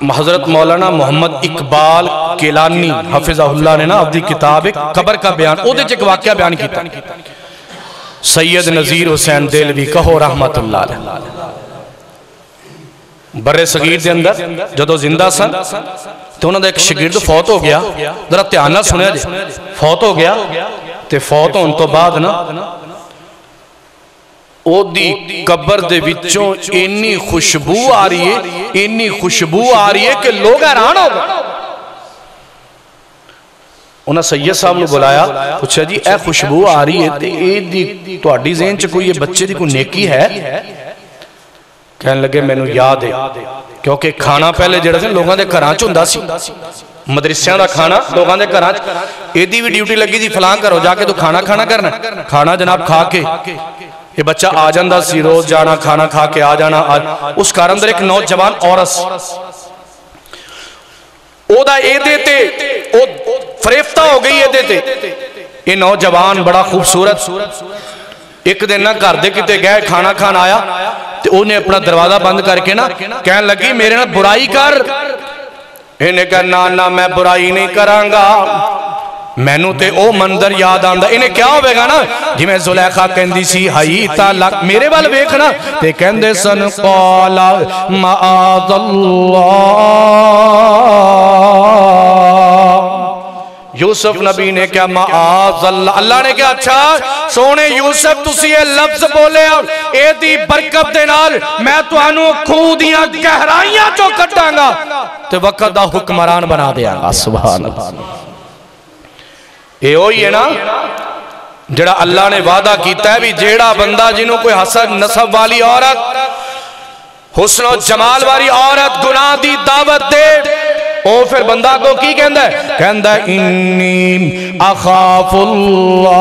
حضرت مولانا محمد اقبال کیلانی حفظہ اللہ نے نا اپنی کتاب قبر کا بیان او دے ایک واقعہ بیان کیتا سید نذیر حسین دہلوی کہو رحمت اللہ علیہ برے صغیر دے اندر جدو زندہ سن تو انہوں نے ایک شگرد فوت ہو گیا ذرا دھیان نہ سنیا جی فوت ہو گیا تے فوت ہون تو بعد نا او دی قبر دے وچوں انی خوشبو آ رہی ہے کہ لوگ حیران ہو گئے انہاں سید صاحب نے بلایا پوچھا جی اے خوشبو آ رہی ہے تے اے دی تہاڈی ذہن چ کوئی یہ بچے دی کوئی نیکی ہے کہنے لگے میں نے یاد ہے کیونکہ کھانا پہلے جڑا سے لوگاں دے گھراں چ ہوندا سی مدرسیاں دا کھانا لوگاں دے گھراں چ ایدی بھی ڈیوٹی لگی تھی فلاں کرو جا کے تو کھانا کرنا کھانا جناب کھا کے یہ بچہ آ جاندہ سی روز جانا کھانا کھا کے آ جانا اس کار اندر ایک نوجوان عورت او دا اے دیتے او فریفتہ ہو گئی اے دیتے یہ نوجوان بڑا خوبصورت ایک دن نہ کر دے کتے گئے کھانا کھانا آیا تو انہیں اپنا دروازہ بند کر کے نا کہنے لگی میرے نا برائی کر انہیں کہا نا میں برائی نہیں کرانگا میں نو تے او مندر یاد آندہ انہیں کیا ہوئے گا نا جی میں زلیخہ کہندی سی ہائی تالک میرے وال بیکھنا تے کہندے سن قالا معاذ اللہ یوسف نبی نے کیا معاذ اللہ اللہ نے کیا اچھا سونے یوسف تسی یہ لفظ بولے اے دی برکت دے نال میں تو انو خودیاں گہرائیاں جو کٹاں گا تے وقت دا حکمران بنا دیا گا سبحان اللہ اے ہوئی ہے نا جڑا اللہ نے وعدہ کیتا ہے بھی جیڑا بندہ جنہوں کوئی حسن نصب والی عورت حسن و جمال والی عورت گناہ دی دعوت دے او پھر بندہ کو کی کہندہ ہے کہندہ ہے انی اخاف اللہ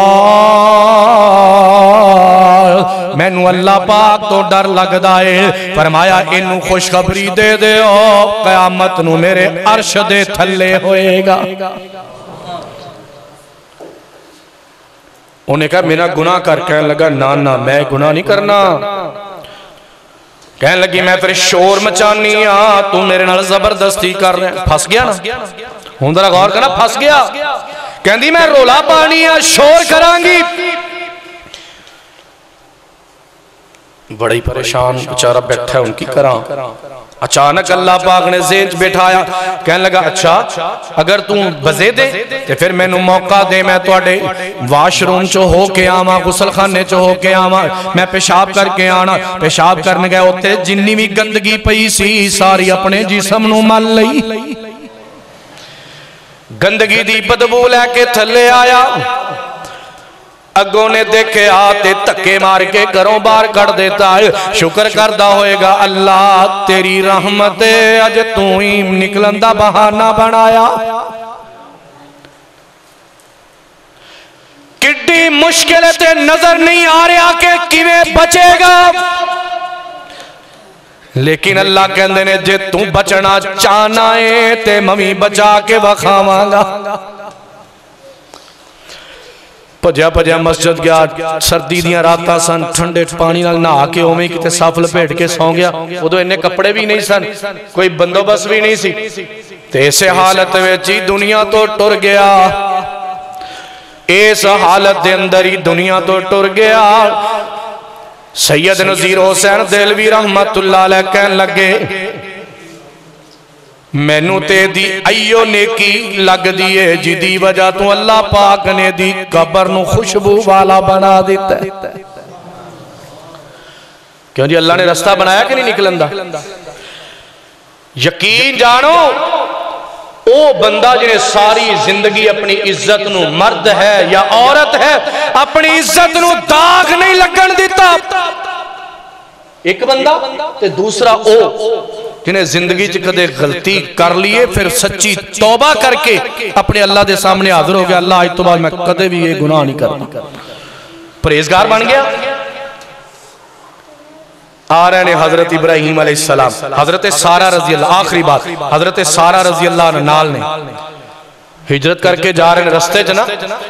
میں نو اللہ پاک تو ڈر لگ دائے فرمایا انو خوشخبری دے دے او قیامت نو میرے عرش دے تھلے ہوئے گا انہیں کہا میرا گناہ کر کہنے لگا نا میں گناہ نہیں کرنا کہنے لگی میں پھر شور مچانی تو میرے نال زبردستی کر رہے ہیں پھس گیا نا ہوں ذرا غور کرنا پھس گیا کہندی میں رولا پانی شور کرانگی بڑی پریشان بچارہ بیٹھا ہے ان کی کران اچانک اللہ پاک نے ذہن بیٹھایا کہنے لگا اچھا اگر تم بزے دے تو پھر میں نو موقع دے میں توڑے واش روم چو ہو کے آما غسل خانے چو ہو کے آما میں پیشاب کر کے آنا پیشاب کرنے گئے ہوتے جنی بھی گندگی پئی سی ساری اپنے جسم نو مل لئی گندگی دی بدبو لے کے تھلے آیا اگوں نے دیکھے آتے تکے مار کے گھروں بار کر دیتا ہے شکر کردہ ہوئے گا اللہ تیری رحمت اج تو ہی نکلندہ بہانہ بنایا کڈی مشکلیں نظر نہیں آ رہا کہ کیویں بچے گا لیکن اللہ کہندے نے جے تو بچنا چاہنا ہے تے ممی بچا کے وکھاواں گا پجا مسجد گیا سردی دیاں راتا سن ٹھنڈے پانی نہ کے اومیں کتے صاف لپیٹ کے سو گیا وہ تو انہیں کپڑے بھی نہیں سن کوئی بندوبست بھی نہیں سی تے ایسے حالت وچ دنیا تو ٹر گیا اس حالت دے اندر ہی دنیا تو ٹر گیا سید نذیر حسین دہلوی رحمت اللہ علیہ کہن لگے میں نو تے دی ایو نیکی لگ دیئے جی دی وجہ تو اللہ پاک نے دی قبر نو خوشبو والا بنا دیتا ہے کیوں جی اللہ نے رستہ بنایا کہ نہیں نکلندہ یقین جانو او بندہ جنہیں ساری زندگی اپنی عزت نو مرد ہے یا عورت ہے اپنی عزت نو داغ نہیں لگن دیتا ایک بندہ تے دوسرا او جنہیں زندگی چکدے غلطی کر لیے پھر سچی توبہ کر کے اپنے اللہ دے سامنے حاضر ہو گیا اللہ آج تو بعد میں کدے بھی یہ گناہ نہیں کرنا پریزگار بن گیا آ رہے ہیں حضرت ابراہیم علیہ السلام حضرت سارہ رضی اللہ آخری بات حضرت سارہ رضی اللہ نال نے ہجرت کر کے جا رہے ہیں رستے جنا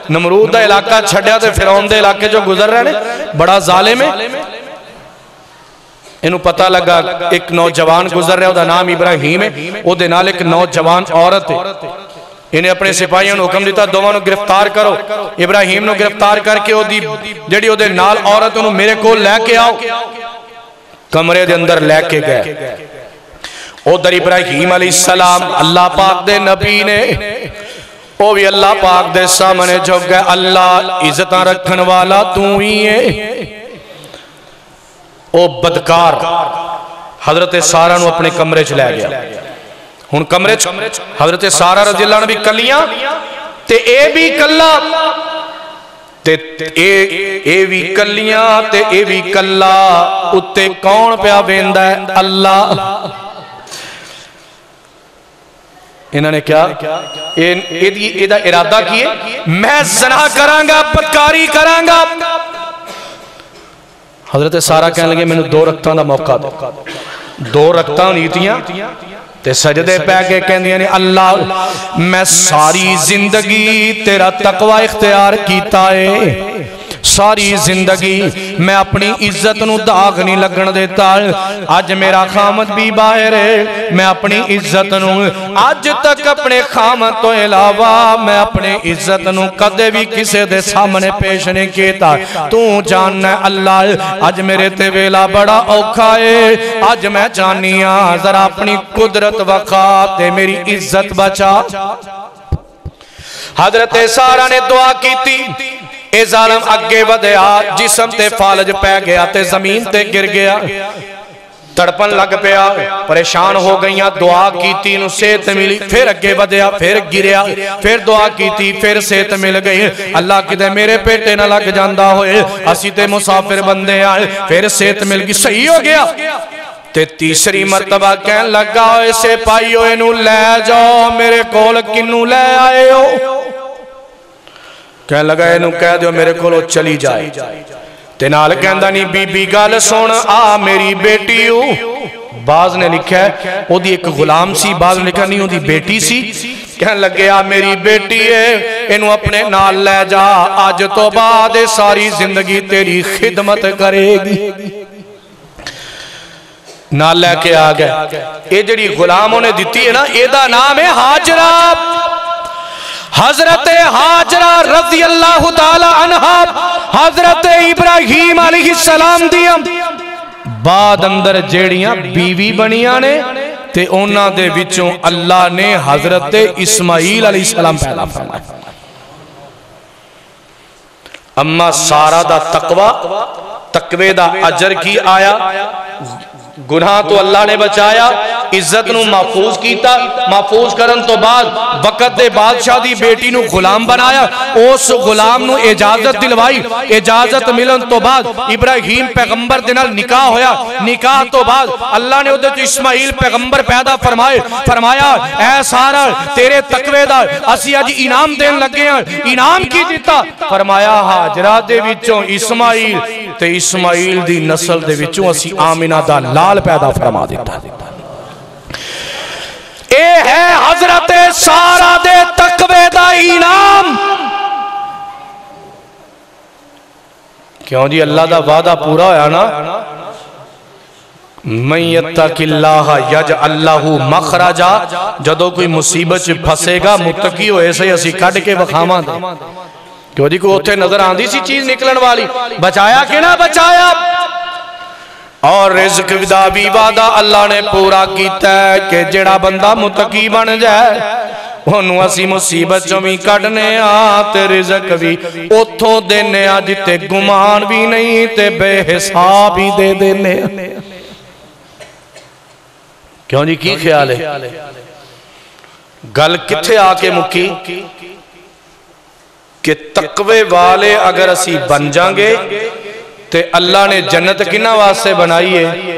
نمرود دا علاقہ چھڑیا تھے فرعون دے علاقے جو گزر رہے ہیں بڑا ظالم ہے انہوں پتہ لگا ایک نوجوان گزر رہا ہے، وہ دا نام ابراہیم ہے، وہ دے نال ایک نوجوان عورت ہے. انہیں اپنے سپاہیوں نے حکم دیتا دوواں نو گرفتار کرو. ابراہیم نو گرفتار کر کے جڑی دے نال عورت انہوں میرے کو لے کے آؤ. کمرے دے اندر لے کے گئے. ادھر ابراہیم علیہ السلام اللہ پاک دے نبی نے وہ بھی اللہ پاک دے سامنے جھک گئے. اللہ عزتاں رکھن والا تو ہی ہے. او بدکار حضرت سارہ نو اپنے کمرے چ لے گیا. ہن کمرے چ حضرت سارہ رضی اللہ عنہ بھی کلیاں تے اے بھی کلا تے اے بھی کلیاں تے اے بھی کلا. اتے کون پیا ویندا ہے؟ اللہ. انہوں نے کیا ایدہ ارادہ کیے میں زنا کرانگا بدکاری کرانگا. حضرت سارہ کہنے لگے میں نے 2 رکعتاں دا موقع دے. 2 رکعتاں نیتیاں تے سجدے پہ کے کہندے ہیں اللہ میں ساری زندگی تیرا تقوی اختیار کیتا ہے. ساری زندگی میں اپنی عزت نو داغ نہیں لگن دیتا. آج میرا خامد بھی باہر ہے. میں اپنی عزت نو آج تک اپنے خامد تو علاوہ میں اپنے عزت نو کدے بھی کسے دے سامنے پیش نہیں کیتا. تو جاننا ہے اللہ آج میرے تے ویلا بڑا اوکھا ہے. آج میں جانیا ذرا اپنی قدرت وقات میری عزت بچا. حضرت سارہ نے دعا کی تھی. اے ظالم اگے ودیا جسم تے فالج پہ گیا تے زمین تے گر گیا. تڑپن لگ پیا پریشان ہو گئیاں. دعا کی تھی انہوں صحت ملی. پھر اگے ودیا پھر گریا. پھر دعا کی تھی پھر صحت مل گئی. اللہ کی دے میرے پیٹے نہ لگ جاندہ ہوئے اسی تے مسافر بندے آئے. پھر صحت مل گئی صحیح ہو گیا. تے تیسری مرتبہ کہن لگا اسے پائیو انہوں لے جاؤ میرے کول کنوں لے آئے ہو. کہنے لگا انہوں کہہ دیو میرے کولو چلی جائے. تینال کہندہ نہیں بی بی گال سونا آ میری بیٹی ہو. بعض نے لکھا ہے وہ دی ایک غلام سی. بعض نے لکھا نہیں وہ دی بیٹی سی. کہنے لگے آ میری بیٹی ہے انہوں اپنے نال لے جا. آج تو بعد ساری زندگی تیری خدمت کرے گی. نال لے کے آ گئے. یہ جڑی غلاموں نے دیتی ہے نا ایدہ نام ہے حاجرہ. حضرت حاجرہ رضی اللہ تعالی عنہ حضرت ابراہیم علیہ السلام دیا بعد اندر جیڑیاں بیوی بنیاں نے تے اونا دے وچوں اللہ نے حضرت اسماعیل علیہ السلام پیدا فرمایا. اما سارہ دا تقوی دا اجر کی آیا. گناہ تو اللہ نے بچایا. عزت نو محفوظ کیتا. محفوظ کرن تو بعد وقت دے بادشاہ دی بیٹی نو غلام بنایا. اس غلام نو اجازت دلوائی. اجازت ملن تو بعد ابراہیم پیغمبر دے نال نکاح ہویا. نکاح تو بعد اللہ نے ادھر اسماعیل پیغمبر پیدا فرمایا اے سارہ تیرے تقوی دا اسی آج انعام دین لگے ہیں. انعام کی دیتا فرمایا حاجرہ دے وچوں اسماعیل تے اسماعیل دی نسل دے وچوں اسی آمنہ دا لال پیدا فرما دیتا. اے ہے حضرت سارہ دے تقوی دا انعام. کیوں جی اللہ دا وعدہ پورا ہویا نا. من یتق اللہ یجعل لہ مخرجا. جدو کوئی مصیبت پھسے گا متقی ہوئے سے اسی کٹ کے وکھاواں دے. کیوں جی کوئی اوتھے نظر آندی سی چیز نکلن والی بچایا کہ نہ بچایا. اور رزق دا بھی وعدہ اللہ نے پورا کیتا ہے کہ جڑا بندہ متقی بن جائے انہوں اسی مصیبت جو بھی کٹنے آتے رزق بھی اتھو دینے آ جتے گمان بھی نہیں تے بے حساب ہی دے دینے. کیوں جی کی خیال ہے گل کتھے آ کے مکی کہ تقوی والے اگر اسی بن جائیں گے تے اللہ نے جنت کنہ واسطے بنائی ہے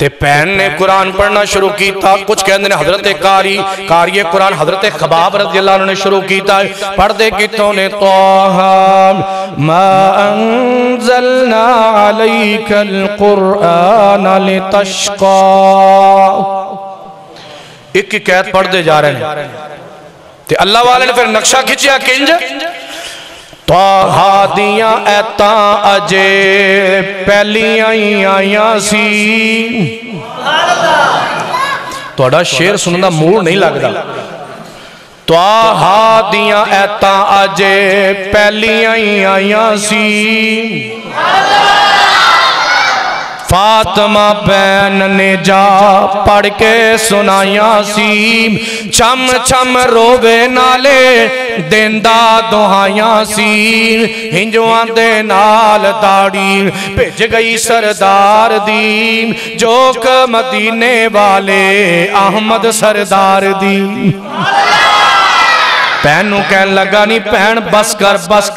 تے پہن نے قرآن پڑھنا شروع کیتا. کچھ کہندے نے حضرت قاری قرآن حضرت خباب رضی اللہ عنہ نے شروع کیتا ہے. پڑھ دے کتوں نے طه ما انزلنا علیک القرآن لتشقا. ایک قید پڑھ دے جا رہے ہیں. تے اللہ والے نے پھر نقشہ کھچیا کنج طه دیاں ایتاں اجے پہلیاں ہی آیاں سی. توڑا شعر سننا موڑ نہیں لگ دا. طه دیاں ایتاں اجے پہلیاں ہی آیاں سی. فاطمہ بین نے جا پڑھ کے سنائیاں سی. چم چم روے نالے دیندہ دہائیاں سی. ہنجوان دے نال داڑی بھیج گئی سردار دی. جوک مدینے والے احمد سردار دی. پہنوں کہن لگا نہیں پہن بس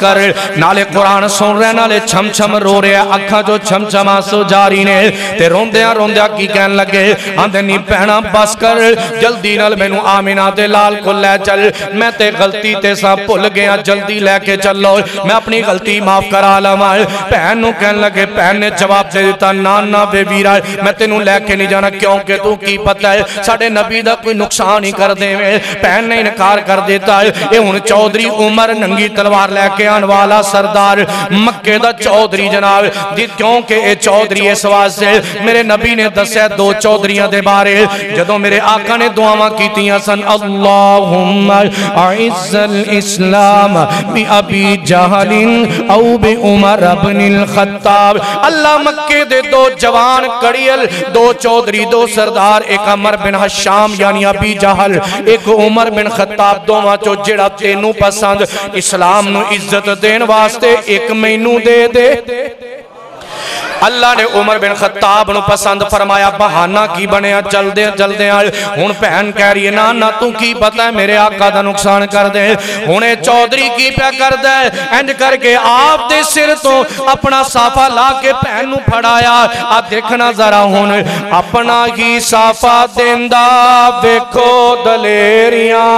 کر نالے قرآن سن رہے نالے چھم چھم رو رہے اکھاں جو چھم چھم آنسو جاری نے. تے روندیاں کی کہن لگے آندے نہیں پہنا بس کر جلدی نال میں نو آمینہ دے لال کو لے چل. میں تے غلطی تے سا پھل گیا جلدی لے کے چلو میں اپنی غلطی معاف کرا لواں. پہنوں کہن لگے پہن نے جواب دے دیتا نانا بے بیرا میں تینوں لے کے نہیں جانا کیونکہ تو کی پتہ ہے ساڑھے نبی دا کوئی نقصان ہی کر دے میں. پہن نے انکار کر دیتا ہے. اے ہن چودری عمر ننگی تلوار لے کے آن والا سردار مکہ دا چودری جناب کیونکہ اے چودری اس واسطے میرے نبی نے دسے دو چودریاں دے بارے جدوں میرے آقا نے دعاواں کیتیاں سن. اللہم اعز الاسلام بی ابی جہل او بی عمر ابن الخطاب. اللہ مکہ دے دو جوان کڑیل دو چودری دو سردار ایک عمر بن حشام یعنی ابی جہل ایک عمر بن خطاب دوواں چو جڑا تینوں پسند اسلام نو عزت دین واسطے ایک مینوں دے دے. اللہ نے عمر بن خطاب نو پسند فرمایا. بہانہ کی بنیا چل دے آئے. ہن پہن کہہ رہی ہے نا تو کی پتہ ہے میرے آقا دا نقصان کر دے. ہنے چودری کی پہ کر دے انج کر کے آپ دے سر تو اپنا صافہ لا کے پہن نو پھڑایا. آ دیکھنا ذرا ہن اپنا ہی صافہ دیندہ دیکھو دلیریاں.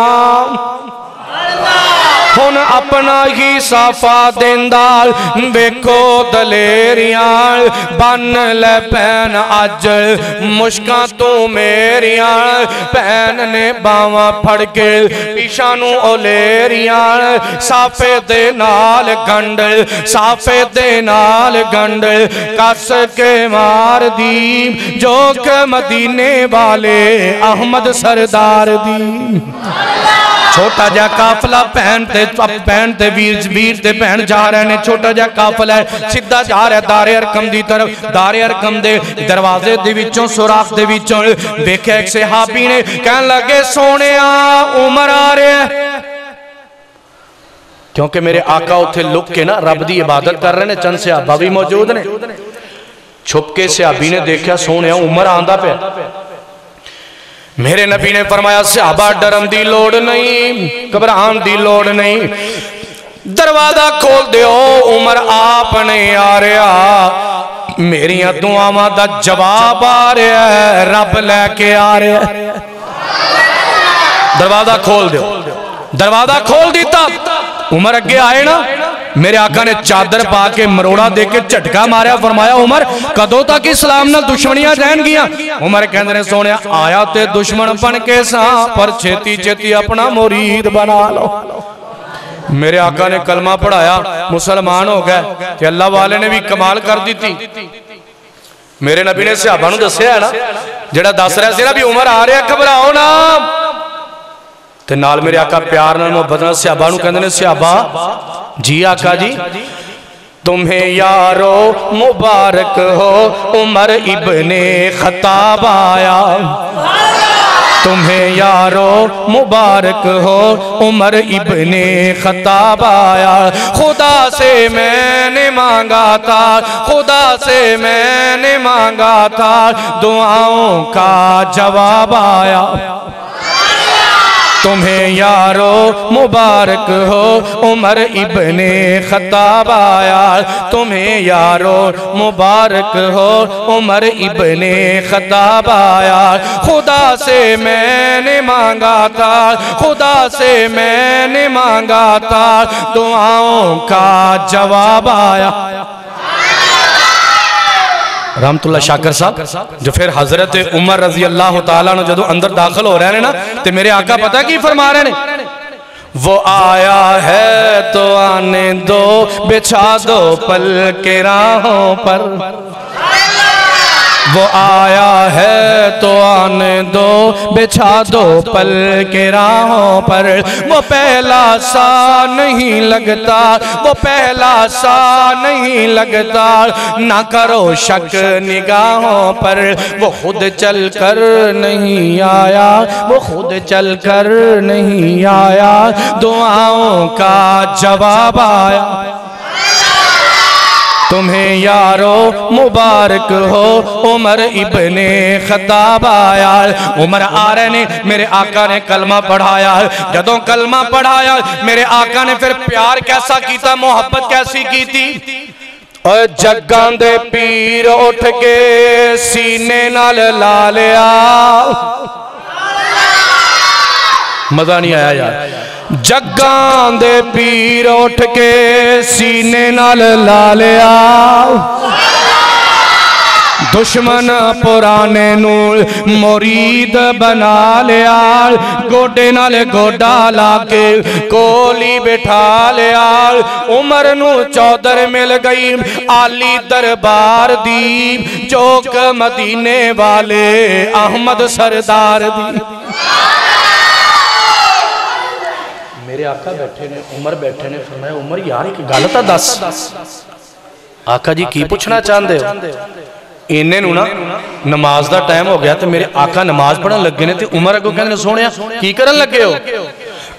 ہن اپنا ہی صافہ دیندار بیکو دلیریاں. بن لے پین اج مشکاں تو میریاں. پین نے باواں پھڑ کے پیشانوں اولیریاں. صافے دے نال گنڈ صافے دے نال گنڈ کس کے مار دی جو کہ مدینے والے احمد سردار دی. چھوٹا جا قافلہ پہن تے ویر تے پہن جا رہے ہیں. چھوٹا جا قافلہ ہے سدھا جا رہا ہے دار ارکم دی طرف. دار ارکم دے دروازے دے وچوں سوراخ دے وچوں دیکھے ایک صحابی نے کہن لگے سونے عمر آ رہے ہیں. کیونکہ میرے آقا اتھے لک کے نا رب دی عبادت کر رہے ہیں. چند صحابہ بھی موجود نے. چھپ کے صحابی نے دیکھا سونے عمر آندہ پہ. میرے نبی نے فرمایا صحابہ ڈرم دی لوڑ نہیں گھبران دی لوڑ نہیں. دروازہ کھول دیو عمر آپ نہیں آ رہا. میریاں دعاواں دا جواب آ رہا ہے رب لے کے آ رہا ہے. دروازہ کھول دیو. دروازہ کھول دیتا. عمر اگے آئے نا میرے آقا نے چادر پا کے مروڑا دے کے چٹکا ماریا. فرمایا عمر کدوں تک اسلام نہ دشمنیاں رہن گیا. عمر کہندے نے سونے آیا تے دشمن بن کے ساں پر چھتی چھتی اپنا مرید بنا لو. میرے آقا نے کلمہ پڑھایا مسلمان ہو گئے. کہ اللہ والے نے بھی کمال کر دی تھی. میرے نبی نے صحابہ نو دسیا ہے نا جڑا دس رہے سے نا بھی عمر آ رہے گھبراؤ نا. تے نال میرے آقا پیار نال محبت نال صحابہ نو کہندے نے صحابہ جی آقا جی تمہیں یارو مبارک ہو عمر ابن خطاب آیا. تمہیں یارو مبارک ہو عمر ابن خطاب آیا. خدا سے میں نے مانگا تھا خدا سے میں نے مانگا تھا دعاؤں کا جواب آیا. تمہیں یارو مبارک ہو عمر ابن خطاب آیا، تمہیں یارو مبارک ہو عمر ابن خطاب آیا، خدا سے میں نے مانگا تھا، خدا سے میں نے مانگا تھا، دعاؤں کا جواب آیا۔ رحمت اللہ شاکر صاحب جو پھر حضرت عمر رضی اللہ تعالیٰ نے جدو اندر داخل ہو رہے ہیں نا تو میرے آقا پتہ کی فرما رہے ہیں، وہ آیا ہے تو آنے دو، بچھا دو پل کے راہوں پر، وہ آیا ہے تو آنے دو، بچھا دو پل کے راہوں پر، وہ پہلا سا نہیں لگتا، وہ پہلا سا نہیں لگتا، نہ کرو شک نگاہوں پر، وہ خود چل کر نہیں آیا، وہ خود چل کر نہیں آیا، دعاؤں کا جواب آیا۔ تمہیں یارو مبارک ہو عمر ابن خطاب آیا، عمر آ رہے نے میرے آقا نے کلمہ پڑھایا، جدوں کلمہ پڑھایا میرے آقا نے پھر پیار کیسا کیتا، محبت کیسی کی تھی، اور جگاں دے پیر اٹھ کے سینے نال لا لیا، مزہ نہیں آیا یار، جگاں دے پیر اٹھ کے سینے نال لا لیا، دشمن پرانے نول مرید بنا لیا، گوڑے نال گوڑا لا کے کولی بٹھا لیا، عمر نو چودر مل گئی آلی دربار دی، چوک مدینے والے احمد سردار دی۔ میرے آقا بیٹھے نے، عمر بیٹھے نے، فرمایا عمر یار ایک غلطہ دس، آقا جی کی پوچھنا چاہندے ہو، انہیں نو نا نماز دا ٹائم ہو گیا تو میرے آقا نماز پڑھن لگے نے تو عمر اگو کہنے نے سونیا کی کرن لگے ہو،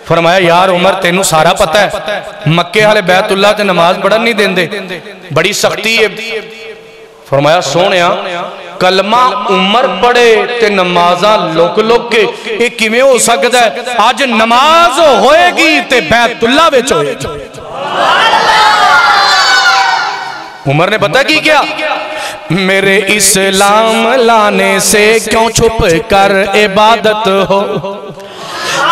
فرمایا یار عمر تینوں سارا پتہ ہے مکے والے بیت اللہ تے نماز پڑھن نہیں دیندے، بڑی سختی ہے، فرمایا سونیا کلمہ عمر پڑھے تے نمازاں لوک لوک کے ایک کیویں ہو سکتا ہے، آج نماز ہوئے گی تے بیت اللہ وچ ہوئے گی۔ عمر نے پتہ کی کیا، میرے اسلام لانے سے کیوں چھپ کر عبادت ہو،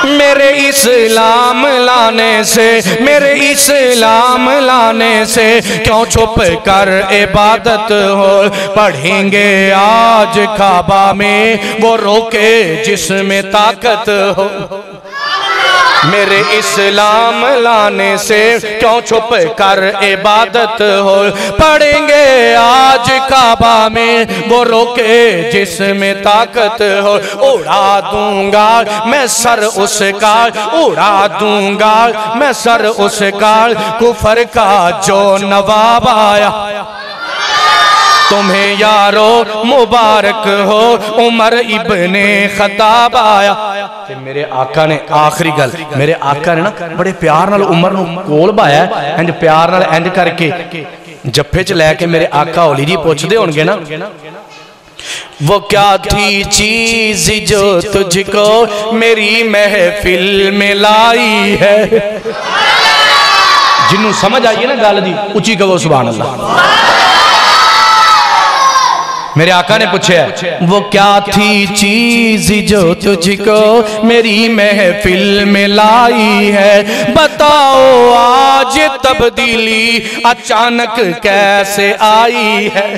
میرے اسلام لانے سے، میرے اسلام لانے سے کیوں چھپ کر عبادت ہو، پڑھیں گے آج کعبہ میں وہ روکے جس میں طاقت ہو، میرے اسلام لانے سے کیوں چھپ کر عبادت ہو، پڑھیں گے آج کعبہ میں وہ روکے جس میں طاقت ہو، اڑا دوں گا میں سر اس کا، اڑا دوں گا میں سر اس کا، کفر کا جو نواب آیا، تمہیں یارو مبارک ہو عمر ابن خطاب آیا۔ میرے آقا نے آخری گل، میرے آقا نے نا بڑے پیار نال عمر نو کول بایا ہے، انج پیار نال انج کر کے جپے چ لے کے میرے آقا اولی جی پوچھ دے ہونگے نا، وہ کیا تھی چیز جو تجھ کو میری محفل میں لائی ہے، جنہوں سمجھ آئیے نا گال دی اچھی کہو سبحان اللہ۔ میرے آقا نے پوچھے وہ کیا تھی چیز جو تجھ کو میری محفل میں لائی ہے، بتاؤ آج تبدیلی اچانک کیسے آئی ہے،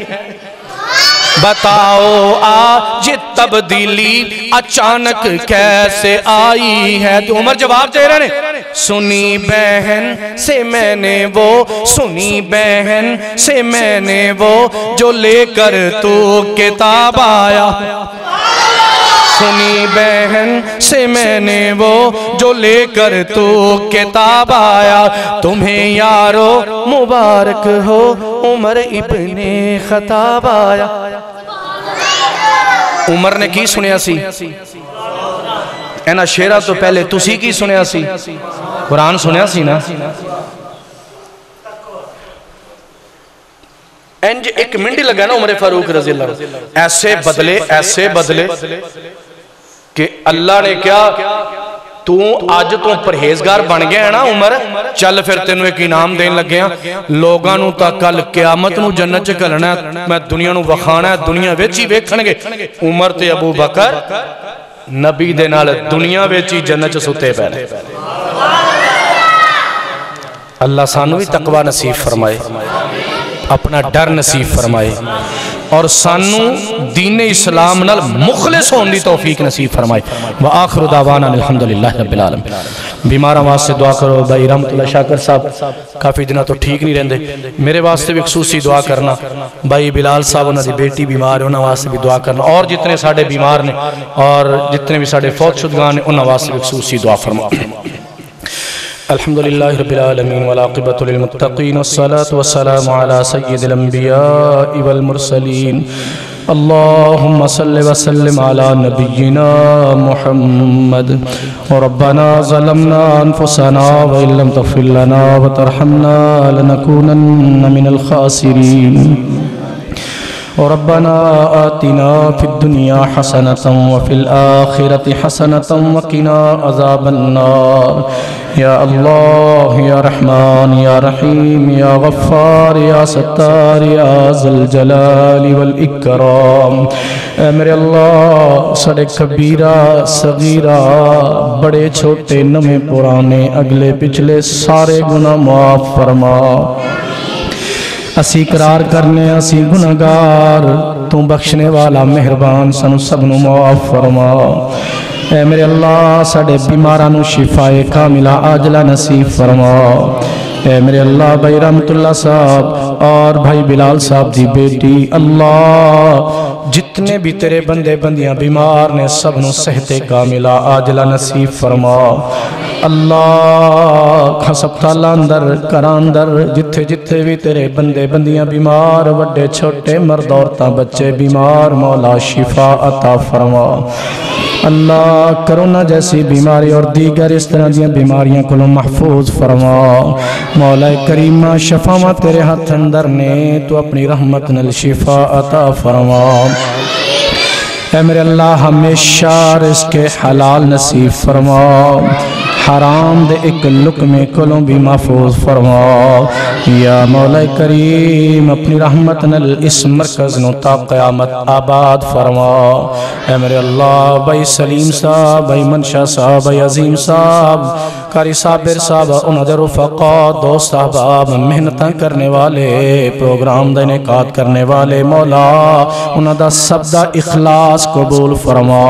بتاؤ آج تبدیلی اچانک کیسے آئی ہے، تو عمر جواب دے رہے ہیں، سنی بہن سے میں نے وہ، سنی بہن سے میں نے وہ جو لے کر تو کتاب آیا، سنی بہن سے میں نے وہ جو لے کر تو کتاب آیا، تمہیں یارو مبارک ہو عمر ابن خطاب آیا۔ عمر نے کی سنیا سی، اینا شیرہ تو پہلے تسی کی سنیا سی، قرآن سنیا سی نا، انج ایک منڈی لگا نا عمر فاروق رضی اللہ، ایسے بدلے کہ اللہ نے کیا تو آج تو پرہیزگار بن گیا ہے نا عمر، چل پھر تینوں ایک انعام دین لگے ہیں، لوگاں نو تا کل قیامت نو جنت چ گھلنا ہے، میں دنیا نو وکھانا ہے، دنیا وچ ہی ویکھن گے عمر تے ابو بکر نبی دے نال دنیا وچ ہی جنت چ ستے پے نے۔ اللہ سانو بھی تقوی نصیب فرمائے، اپنا ڈر نصیب فرمائے، اور سانو دین اسلام نال مخلص ہون دی توفیق نصیب فرمائے۔ وآخر دعوانا الحمدللہ رب العالمین۔ بیمارہ واسطے دعا کرو، بھائی رحمت اللہ شاکر صاحب کافی دنہ تو ٹھیک نہیں رہندے، میرے واسطے بھی خصوصی دعا کرنا، بھائی بلال صاحب انہاں دی بیٹی بیمار ہے انہاں واسطے بھی دعا کرنا، اور جتنے ساڑھے بیمار نے اور جتنے بھی ساڑھے فوت شدگان نے انہاں واسطے بھی خصوصی دعا فرما۔ الحمدللہ رب العالمین والعاقبۃ للمتقین والصلاة والسلام علی سید الانبیاء والمرسلین اللہم صل وسلم علی نبینا محمد ربنا ظلمنا انفسنا وإن لم تغفر لنا وترحمنا لنکونن من الخاسرین ربنا آتنا في الدنيا حسنة وفي الآخرة حسنة وقنا عذاب النار یا اللہ یا رحمان یا رحیم یا غفار یا ستار یا ذی الجلال والاکرام، اے میرے اللہ سڑے کبیرہ صغیرہ بڑے چھوٹے نمے پرانے اگلے پچھلے سارے گناہ معاف فرما۔ اسی اقرار کرنے اسی گناہگار، تو بخشنے والا مہربان سنو سبنو معاف فرما۔ اے میرے اللہ ساڑے بیمارانو شفائے کاملہ عاجلہ نصیب فرما۔ اے میرے اللہ بھائی رحمت اللہ صاحب اور بھائی بلال صاحب دی بیٹی، اللہ جتنے بھی تیرے بندے بندیاں بیمار نے سب نو صحت کاملہ عاجلہ نصیب فرما۔ اللہ ہسپتال اندر کراندر جتھے جتھے بھی تیرے بندے بندیاں بیمار وڈے چھوٹے مرد عورتاں بچے بیمار، مولا شفا عطا فرما۔ اللہ کرونا جیسی بیماری اور دیگر اس طرح دیاں بیماریاں کو محفوظ فرما۔ مولا کریمہ شفاواں تیرے ہاتھ اندر نے، تو اپنی رحمت نل شفا عطا فرما۔ اے میرے اللہ ہمیشہ رزق حلال نصیب فرما، حرام دے ایک لقمے کلوں بھی محفوظ فرما۔ یا مولا کریم اپنی رحمت نل اس مرکز نو تا قیامت آباد فرما۔ اے میرے اللہ بھائی سلیم صاحب، بھائی منشا صاحب، بھائی عظیم صاحب، قاری صابر صاحب، انہاں دے رفقا دوست احباب محنتاں کرنے والے پروگرام دا انعقاد کرنے والے، مولا انہاں دا سب دا اخلاص قبول فرما۔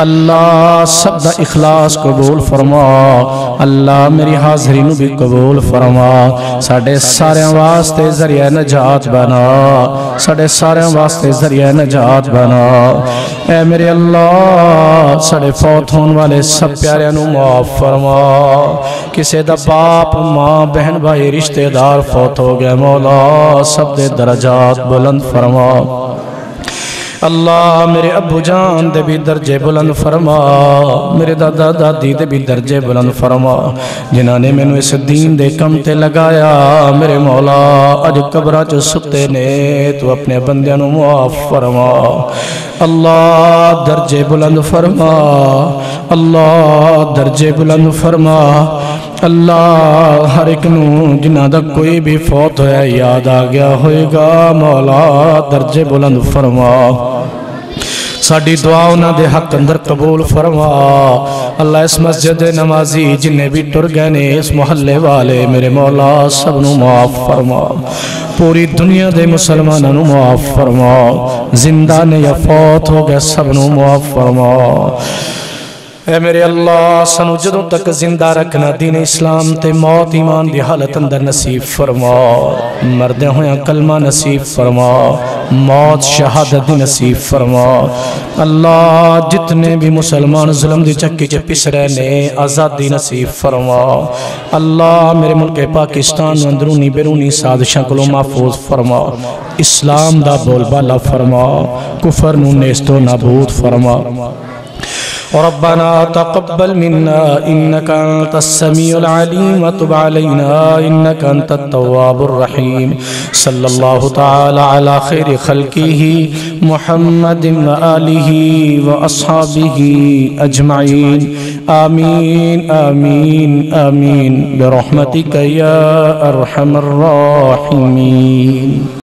اللہ سب دا اخلاص قبول فرما۔ اللہ میری حاضری نو بھی قبول فرما۔ ساڑھے سارے واسطے ذریعہ نجات بنا، ساڑھے سارے واسطے ذریعہ نجات بنا۔ اے میرے اللہ ساڑھے فوت ہون والے سب پیارے نو معاف فرما۔ کسے دا باپ ماں بہن بھائی رشتہ دار فوت ہو گئے، مولا سب دے درجات بلند فرما۔ اللہ میرے ابو جان دے بھی درجے بلند فرما، میرے دادا دادی دے بھی درجے بلند فرما، جنہاں نے میں نے اس دین دے کم تے لگایا، میرے مولا اج قبرہ جو ستے نے، تو اپنے بندیاں نو معاف فرما۔ اللہ درجے بلند فرما، اللہ درجے بلند فرما۔ اللہ ہر ایک نو جنہاں دا کوئی بھی فوت ہویا یاد آ گیا ہوئے گا، مولا درجے بلند فرما۔ ساڑھی دعا انہاں دے حق اندر قبول فرما۔ اللہ اس مسجد نمازی جنہیں بھی ٹر گئے نے، اس محلے والے میرے مولا سب نو معاف فرما۔ پوری دنیا دے مسلمانوں نو معاف فرما، زندہ نے یا فوت ہو گئے سب نو معاف فرما۔ اے میرے اللہ سنو جدوں تک زندہ رکھنا دین اسلام تے موت ایمان دی حالت اندر نصیب فرما، مردے ہویاں کلمہ نصیب فرما، موت شہادت دی نصیب فرما۔ اللہ جتنے بھی مسلمان ظلم دی چکی چے پس رہنے آزادی نصیب فرما۔ اللہ میرے ملک پاکستان اندرونی بیرونی سازشاں کو محفوظ فرما، اسلام دا بول بالا فرما، کفر نو نیستو نابود فرما۔ ربنا تقبل منا إنك أنت السميع العليم وتب علينا إنك أنت التواب الرحيم صلى الله تعالى على خير خلقه محمد وآله وأصحابه أجمعين آمین آمین آمین برحمتک یا ارحم الراحمین.